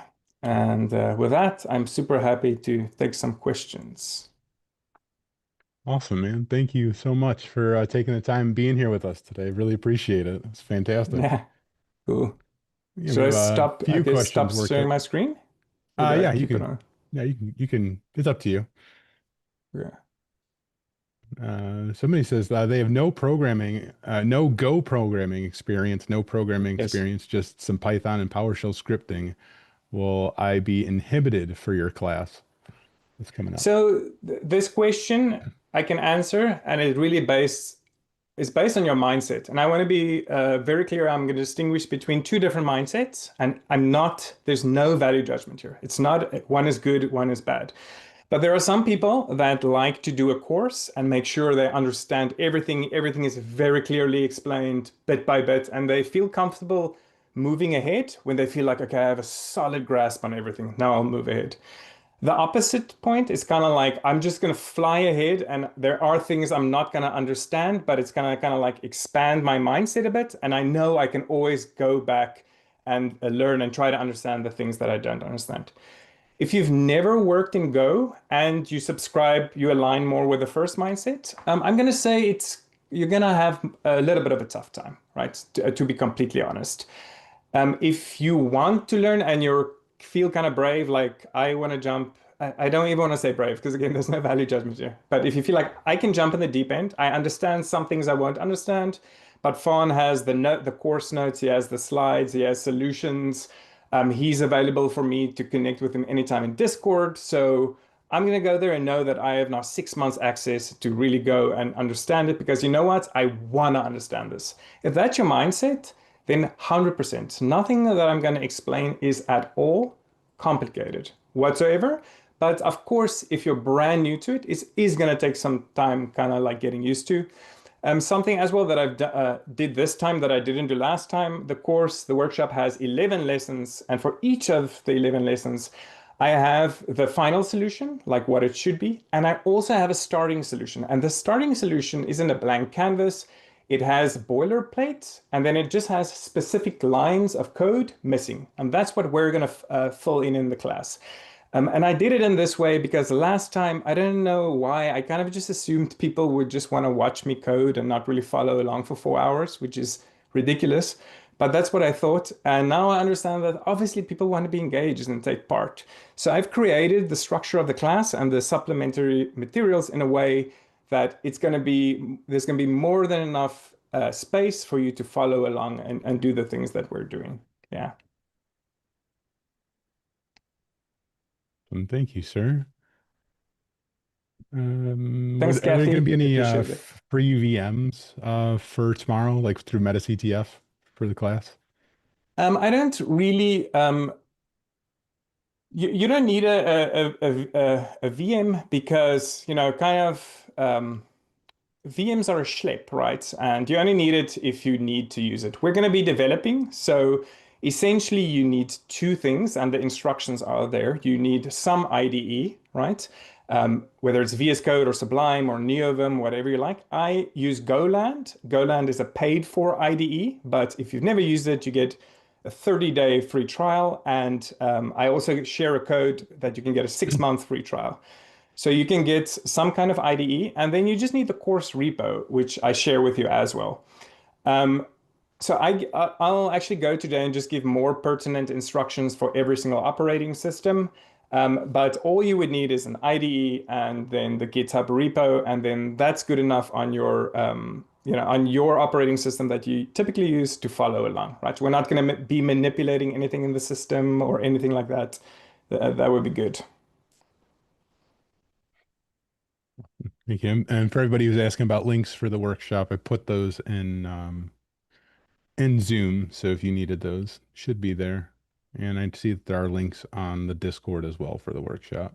And with that, I'm super happy to take some questions. Awesome, man. Thank you so much for taking the time being here with us today. Really appreciate it. It's fantastic. Yeah, cool. Yeah, we Should I have a stop? few Okay, stop questions we're sharing kick. my screen? Or do I Yeah, you keep it can. on? Yeah, you can. It's up to you. Yeah. Somebody says they have no Go programming experience, no programming Yes. experience, just some Python and PowerShell scripting. Will I be inhibited for your class that's coming up? So this question I can answer, and it really is based on your mindset. And I want to be very clear. I'm going to distinguish between two different mindsets, and there's no value judgment here. It's not one is good, one is bad. But there are some people that like to do a course and make sure they understand everything. Everything is very clearly explained bit by bit, and they feel comfortable moving ahead when they feel like, okay, I have a solid grasp on everything. Now I'll move ahead. The opposite point is kind of like I'm just going to fly ahead and there are things I'm not going to understand, but it's going to kind of like expand my mindset a bit. And I know I can always go back and learn and try to understand the things that I don't understand. If you've never worked in Go and you align more with the first mindset, I'm going to say you're going to have a little bit of a tough time, right? To be completely honest. If you want to learn and you feel kind of brave, like I want to jump, I don't even want to say brave because again, there's no value judgment here. But if you feel like I can jump in the deep end, I understand some things I won't understand. But Faan has the course notes, he has the slides, he has solutions. He's available for me to connect with him anytime in Discord. So I'm going to go there and know that I have now 6 months access to really go and understand it because you know what? I want to understand this. If that's your mindset, then 100%. Nothing that I'm going to explain is at all complicated whatsoever. But of course, if you're brand new to it, it is going to take some time kind of like getting used to. Something as well that did this time that I didn't do last time, the workshop has 11 lessons. And for each of the 11 lessons, I have the final solution, like what it should be. And I also have a starting solution. And the starting solution isn't a blank canvas. It has boilerplate, and then it just has specific lines of code missing. And that's what we're going to fill in the class. And I did it in this way because last time, I don't know why, I kind of just assumed people would just want to watch me code and not really follow along for 4 hours, which is ridiculous. But that's what I thought. And now I understand that obviously people want to be engaged and take part. So I've created the structure of the class and the supplementary materials in a way that there's going to be more than enough space for you to follow along and do the things that we're doing. Yeah. Thank you, sir. Thanks, Are there going to Kathy. be any Appreciate it. free VMs for tomorrow, like through MetaCTF for the class? I don't really you don't need a VM because, kind of VMs are a schlep, right? And you only need it if you need to use it. We're going to be developing. So essentially, you need two things, and the instructions are there. You need some IDE, right? Whether it's VS Code or Sublime or NeoVim, whatever you like. I use Goland. Goland is a paid for IDE, but if you've never used it, you get a 30-day free trial. And I also share a code that you can get a 6-month free trial. So you can get some kind of IDE, and then you just need the course repo, which I share with you as well. Um, so I'll actually go today and just give more pertinent instructions for every single operating system. But all you would need is an IDE and then the GitHub repo, and then that's good enough on your operating system that you typically use to follow along, right? We're not going to be manipulating anything in the system or anything like that. That would be good. Thank you. And for everybody who's asking about links for the workshop, I put those in Zoom. So if you needed those, should be there. And I see that there are links on the Discord as well for the workshop.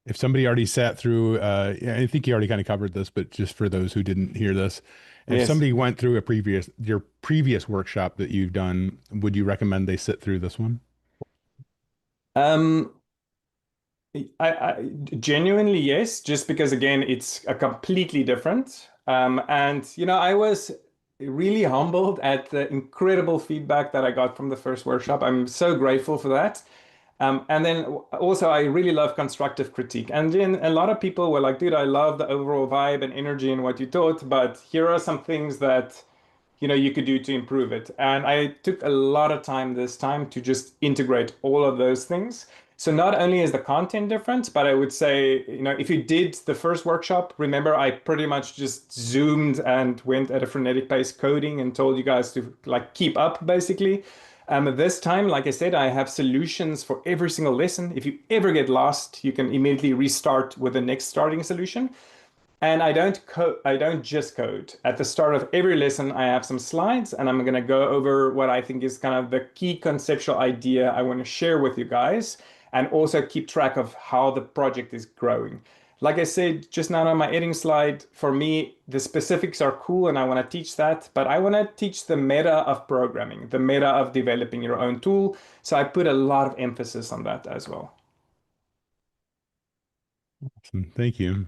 If somebody already sat through, yeah, I think you already kind of covered this, but just for those who didn't hear this, if Yes. somebody went through your previous workshop that you've done, would you recommend they sit through this one? Um, I genuinely yes, just because again, it's a completely different. And I was really humbled at the incredible feedback that I got from the first workshop. I'm so grateful for that. And then also, I really love constructive critique. And then a lot of people were like, dude, I love the overall vibe and energy and what you taught, but here are some things that you could do to improve it. And I took a lot of time this time to just integrate all of those things. So not only is the content different, but I would say, if you did the first workshop, remember I pretty much just zoomed and went at a frenetic pace coding and told you guys to like keep up basically. This time, like I said, I have solutions for every single lesson. If you ever get lost, you can immediately restart with the next starting solution. And I don't just code. At the start of every lesson, I have some slides and I'm going to go over what I think is kind of the key conceptual idea I want to share with you guys and also keep track of how the project is growing. Like I said just now on my editing slide, for me, the specifics are cool and I want to teach that, but I want to teach the meta of programming, the meta of developing your own tool. So I put a lot of emphasis on that as well. Awesome. Thank you.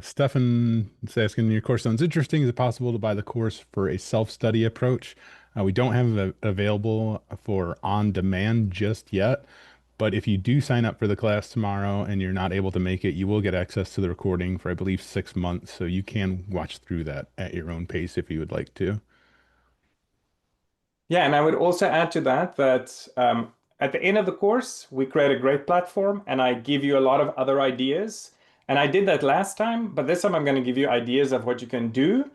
Stefan is asking, your course sounds interesting. Is it possible to buy the course for a self-study approach? We don't have it available for on demand just yet, but if you do sign up for the class tomorrow and you're not able to make it, you will get access to the recording for, I believe, 6 months. So you can watch through that at your own pace if you would like to. Yeah, and I would also add to that at the end of the course, we create a great platform and I give you a lot of other ideas. And I did that last time, but this time I'm going to give you ideas of what you can do.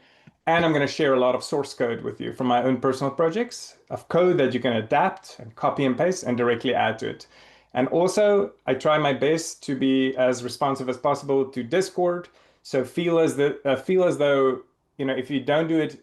And I'm going to share a lot of source code with you from my own personal projects of code that you can adapt and copy and paste and directly add to it. And also, I try my best to be as responsive as possible to Discord. So feel as though, if you don't do it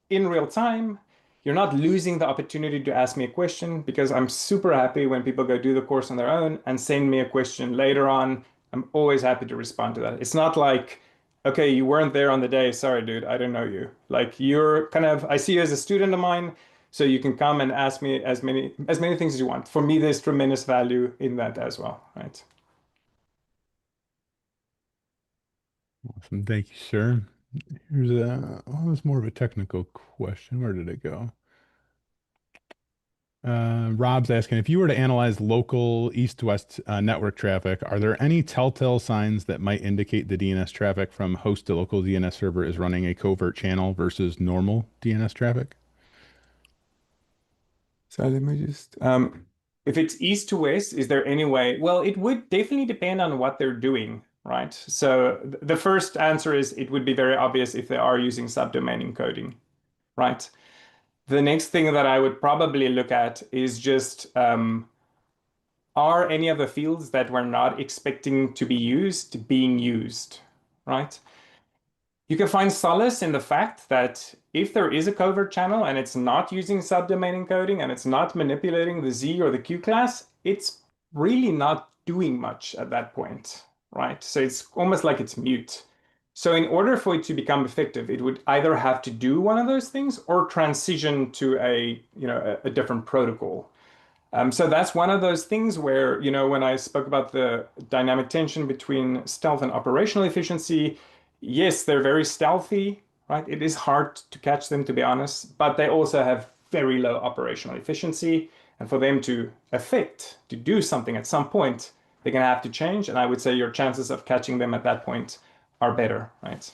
in real time, you're not losing the opportunity to ask me a question because I'm super happy when people go do the course on their own and send me a question later on. I'm always happy to respond to that. It's not like, okay, you weren't there on the day. Sorry, dude, I don't know you. Like you're kind of, I see you as a student of mine, so you can come and ask me as many things as you want. For me, there's tremendous value in that as well, right? Awesome. Thank you, sir. Here's there's more of a technical question. Where did it go? Rob's asking, if you were to analyze local east-west network traffic, are there any telltale signs that might indicate the DNS traffic from host to local DNS server is running a covert channel versus normal DNS traffic? So let me just, if it's east to west, is there any way? Well, it would definitely depend on what they're doing, right? So the first answer is it would be very obvious if they are using subdomain encoding, right? The next thing that I would probably look at is just are any of the fields that we're not expecting to be used being used, right? You can find solace in the fact that if there is a covert channel and it's not using subdomain encoding and it's not manipulating the Z or the Q class, it's really not doing much at that point, right? So it's almost like it's mute. So in order for it to become effective, it would either have to do one of those things or transition to a different protocol. So that's one of those things where, when I spoke about the dynamic tension between stealth and operational efficiency, yes, they're very stealthy, right? It is hard to catch them, to be honest, but they also have very low operational efficiency. And for them to do something at some point, they're going to have to change. And I would say your chances of catching them at that point are better, right?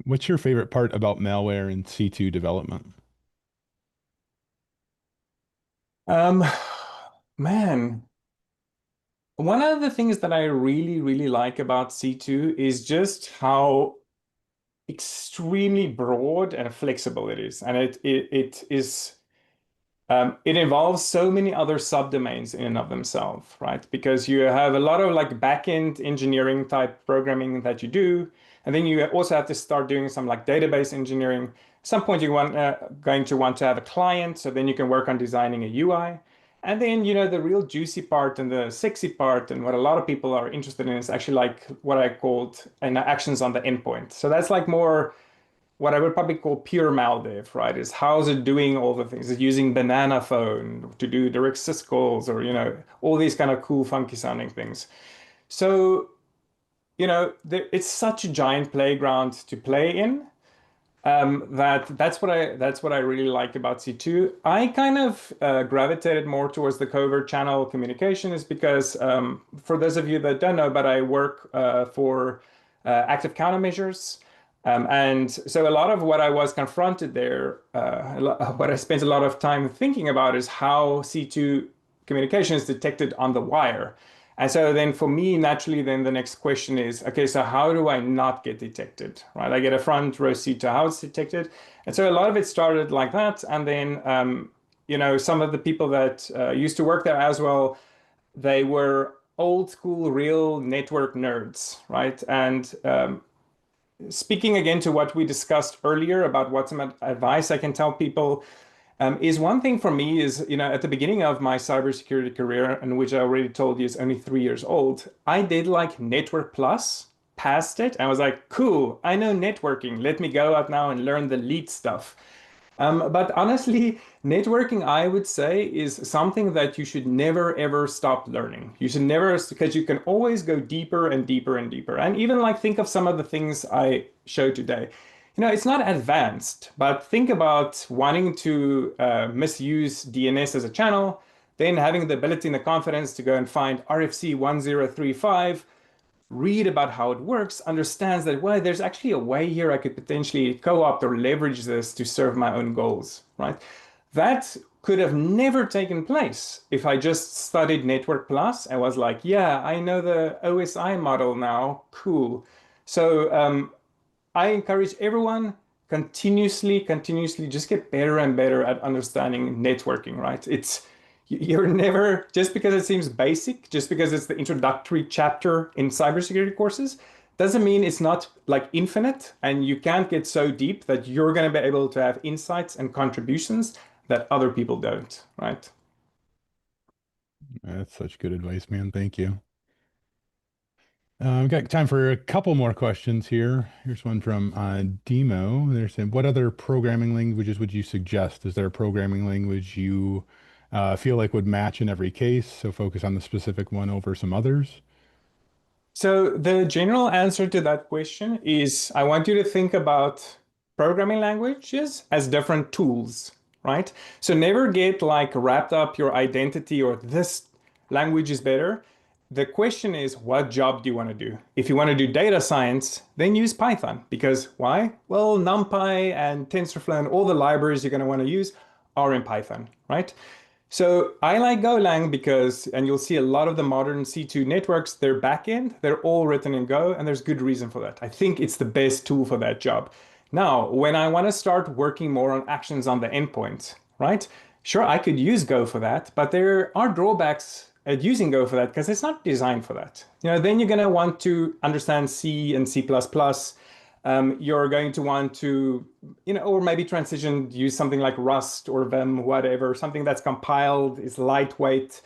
What's your favorite part about malware and C2 development? Um, man. One of the things that I really, really like about C2 is just how extremely broad and flexible it is. And it involves so many other subdomains in and of themselves, right? Because you have a lot of like back-end engineering type programming that you do, and then you also have to start doing some like database engineering. At some point, going to want to have a client, so then you can work on designing a UI. And then, the real juicy part and the sexy part, and what a lot of people are interested in is actually like what I called actions on the endpoint. So that's like more what I would probably call pure maldev, right? Is how's it doing all the things? Is it using banana phone to do direct syscalls or, all these kind of cool, funky sounding things. So, it's such a giant playground to play in. That's what I really liked about C2. I kind of gravitated more towards the covert channel communication is because for those of you that don't know, but I work for Active Countermeasures. And so a lot of what I was confronted there, what I spent a lot of time thinking about is how C2 communication is detected on the wire. And so then for me, naturally, then the next question is, okay, so how do I not get detected, right? I get a front row seat to how it's detected. And so a lot of it started like that. And then, some of the people that used to work there as well, they were old school, real network nerds, right? And speaking again to what we discussed earlier about what some advice I can tell people, is one thing for me is, at the beginning of my cybersecurity career, and which I already told you is only 3 years old, I did like Network Plus, passed it, and I was like, cool, I know networking. Let me go out now and learn the lead stuff. But honestly, networking, I would say, is something that you should never ever stop learning. You should never, because you can always go deeper and deeper and deeper. And even like think of some of the things I showed today. It's not advanced, but think about wanting to misuse DNS as a channel, then having the ability and the confidence to go and find RFC 1035, read about how it works, understands that, well, there's actually a way here I could potentially co-opt or leverage this to serve my own goals, right? That could have never taken place if I just studied Network Plus and was like, yeah, I know the OSI model now, cool. So I encourage everyone continuously just get better and better at understanding networking, right? You're never, just because it seems basic, just because it's the introductory chapter in cybersecurity courses, doesn't mean it's not like infinite and you can't get so deep that you're going to be able to have insights and contributions that other people don't, right? That's such good advice, man. Thank you. We've got time for a couple more questions here. Here's one from Demo. They're saying, what other programming languages would you suggest? Is there a programming language you feel like would match in every case? So focus on the specific one over some others. So the general answer to that question is I want you to think about programming languages as different tools, right? So never get like wrapped up your identity or this language is better. The question is, what job do you want to do? If you want to do data science, then use Python because why? Well, NumPy and TensorFlow and all the libraries you're going to want to use are in Python, right? So I like Golang because, and you'll see a lot of the modern C2 networks, their backend, they're all written in Go, and there's good reason for that. I think it's the best tool for that job. Now, when I want to start working more on actions on the endpoint, right? Sure, I could use Go for that, but there are drawbacks at using Go for that because it's not designed for that. Then you're going to want to understand C and C++. You're going to want to, or maybe transition, use something like Rust or Vim, whatever, something that's compiled, is lightweight,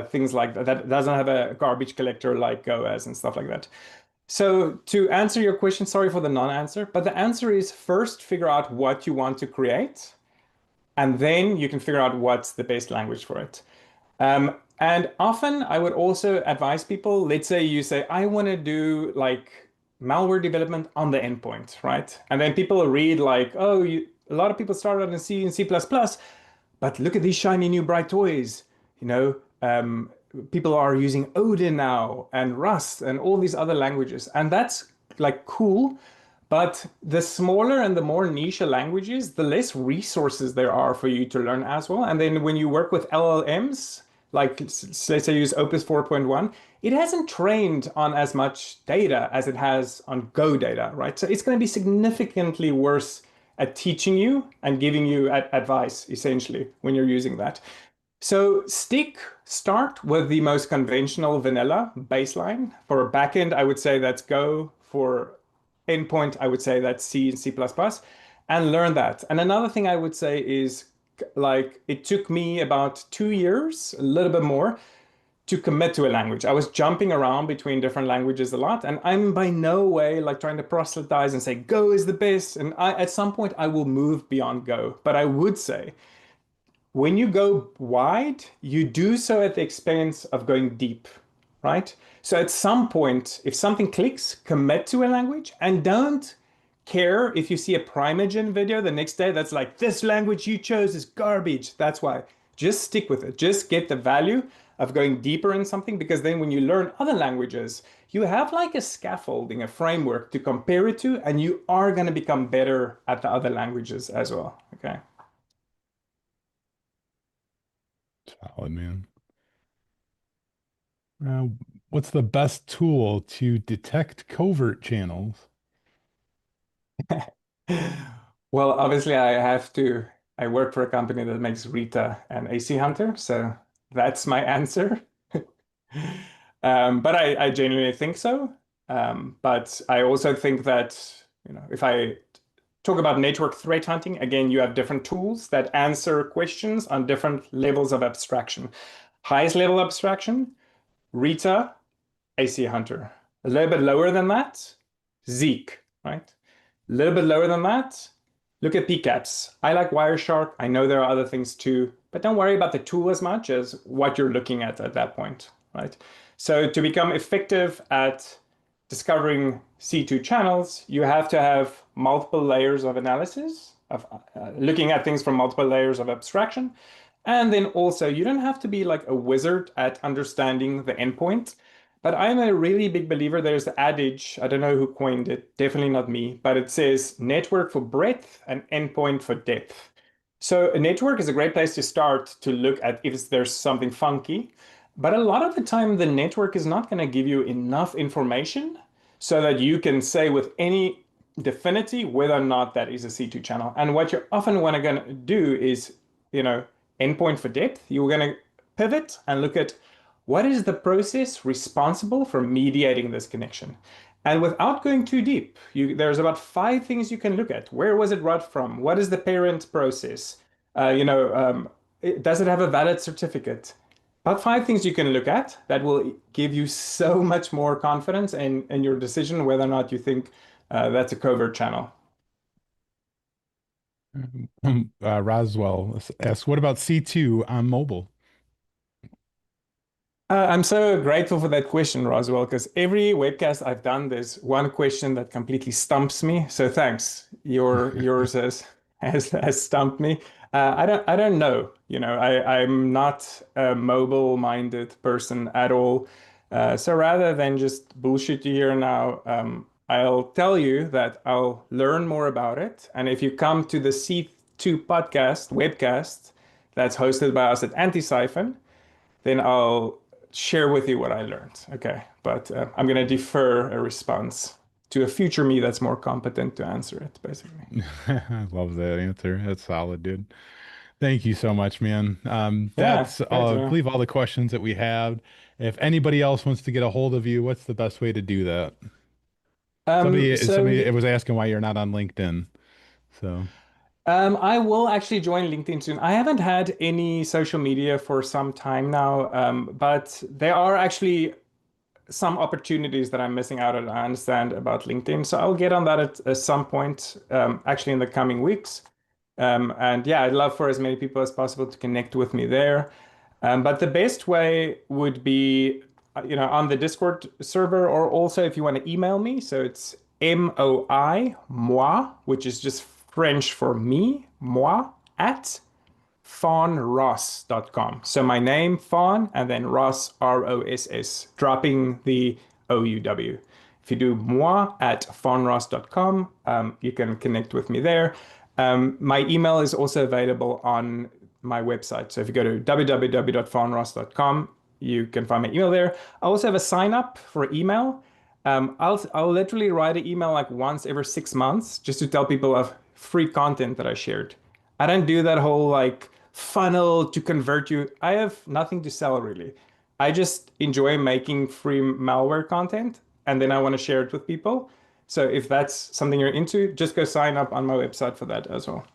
things like that, that doesn't have a garbage collector like Go has and stuff like that. So to answer your question, sorry for the non-answer, but the answer is first figure out what you want to create, and then you can figure out what's the best language for it. And often I would also advise people, let's say you say, I want to do like malware development on the endpoint, right? And then people read like, oh, a lot of people started in C and C++, but look at these shiny new bright toys. You know, people are using Odin now and Rust and all these other languages. And that's like cool. But the smaller and the more niche languages, the less resources there are for you to learn as well. And then when you work with LLMs, like let's say use Opus 4.1, it hasn't trained on as much data as it has on Go data, right? So it's going to be significantly worse at teaching you and giving you advice, essentially, when you're using that. So start with the most conventional vanilla baseline. For backend, I would say that's Go. For endpoint, I would say that's C and C++, and learn that. And another thing I would say is like it took me about 2 years, a little bit more, to commit to a language. I was jumping around between different languages a lot, and I'm by no way like trying to proselytize and say Go is the best. And at some point, I will move beyond Go. But I would say when you go wide, you do so at the expense of going deep, right? So at some point, if something clicks, commit to a language and don't care if you see a Primeagen video the next day that's like, this language you chose is garbage. That's why. Just stick with it. Just get the value of going deeper in something, because then when you learn other languages, you have like a scaffolding, a framework to compare it to, and you are going to become better at the other languages as well. Okay. Solid, man. Uh, what's the best tool to detect covert channels? Well, obviously, I work for a company that makes Rita and AC Hunter, so that's my answer. But I genuinely think so. But I also think that, if I talk about network threat hunting, again, you have different tools that answer questions on different levels of abstraction. Highest level abstraction, Rita, AC Hunter. A little bit lower than that, Zeek, right? A little bit lower than that, look at PCAPs. I like Wireshark. I know there are other things too, but don't worry about the tool as much as what you're looking at that point, right? So to become effective at discovering C2 channels, you have to have multiple layers of analysis, of looking at things from multiple layers of abstraction. And then also, you don't have to be like a wizard at understanding the endpoint. But I'm a really big believer. There's the adage, I don't know who coined it, definitely not me, but it says network for breadth and endpoint for depth. So a network is a great place to start to look at if there's something funky. But a lot of the time, the network is not going to give you enough information so that you can say with any definity whether or not that is a C2 channel. And what you're often going to do is, endpoint for depth. You're going to pivot and look at what is the process responsible for mediating this connection? And without going too deep, there's about 5 things you can look at. Where was it wrote from? What is the parent process? Does it have a valid certificate? About 5 things you can look at that will give you so much more confidence in your decision whether or not you think that's a covert channel. Roswell asks, what about C2 on mobile? I'm so grateful for that question, Roswell, because every webcast I've done, there's one question that completely stumps me. So thanks. Yours has stumped me. I don't know. I'm not a mobile-minded person at all. So rather than just bullshit you here now, I'll tell you that I'll learn more about it. And if you come to the C2 webcast, that's hosted by us at Antisyphon, then I'll share with you what I learned. Okay. But I'm going to defer a response to a future me that's more competent to answer it, basically. I love that answer. That's solid, dude. Thank you so much, man. Yeah, That's great to I know. believe all the questions that we have. If anybody else wants to get a hold of you, what's the best way to do that? So Somebody you, was asking why you're not on LinkedIn. So, I will actually join LinkedIn soon. I haven't had any social media for some time now, but there are actually some opportunities that I'm missing out on. I understand about LinkedIn, so I'll get on that at some point, actually in the coming weeks. And yeah, I'd love for as many people as possible to connect with me there. But the best way would be, on the Discord server, or also if you want to email me. So it's moi, which is just French for me, moi, at faanross.com. So my name, Faan, and then Ross, Ross, dropping the OUW. If you do moi at faanross.com, you can connect with me there. My email is also available on my website. So if you go to www.faanross.com, you can find my email there. I also have a sign up for email. I'll literally write an email like once every 6 months just to tell people of free content that I shared. I don't do that whole like funnel to convert you. I have nothing to sell really. I just enjoy making free malware content and then I want to share it with people. So if that's something you're into, just go sign up on my website for that as well.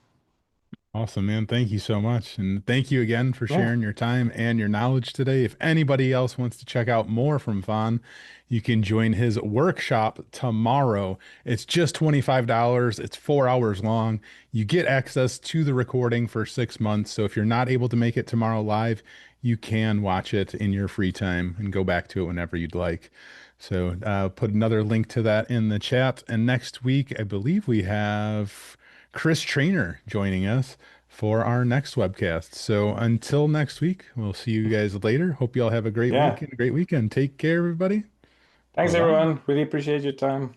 awesome, man. Thank you so much. And thank you again for Yeah. sharing your time and your knowledge today. If anybody else wants to check out more from Fawn, you can join his workshop tomorrow. It's just $25. It's 4 hours long. You get access to the recording for 6 months. So if you're not able to make it tomorrow live, you can watch it in your free time and go back to it whenever you'd like. So put another link to that in the chat. And next week, I believe we have Chris Trainer joining us for our next webcast. So until next week, we'll see you guys later. Hope you all have a great week Yeah. and a great weekend. Take care, everybody. Bye Thanks bye. everyone. Really appreciate your time.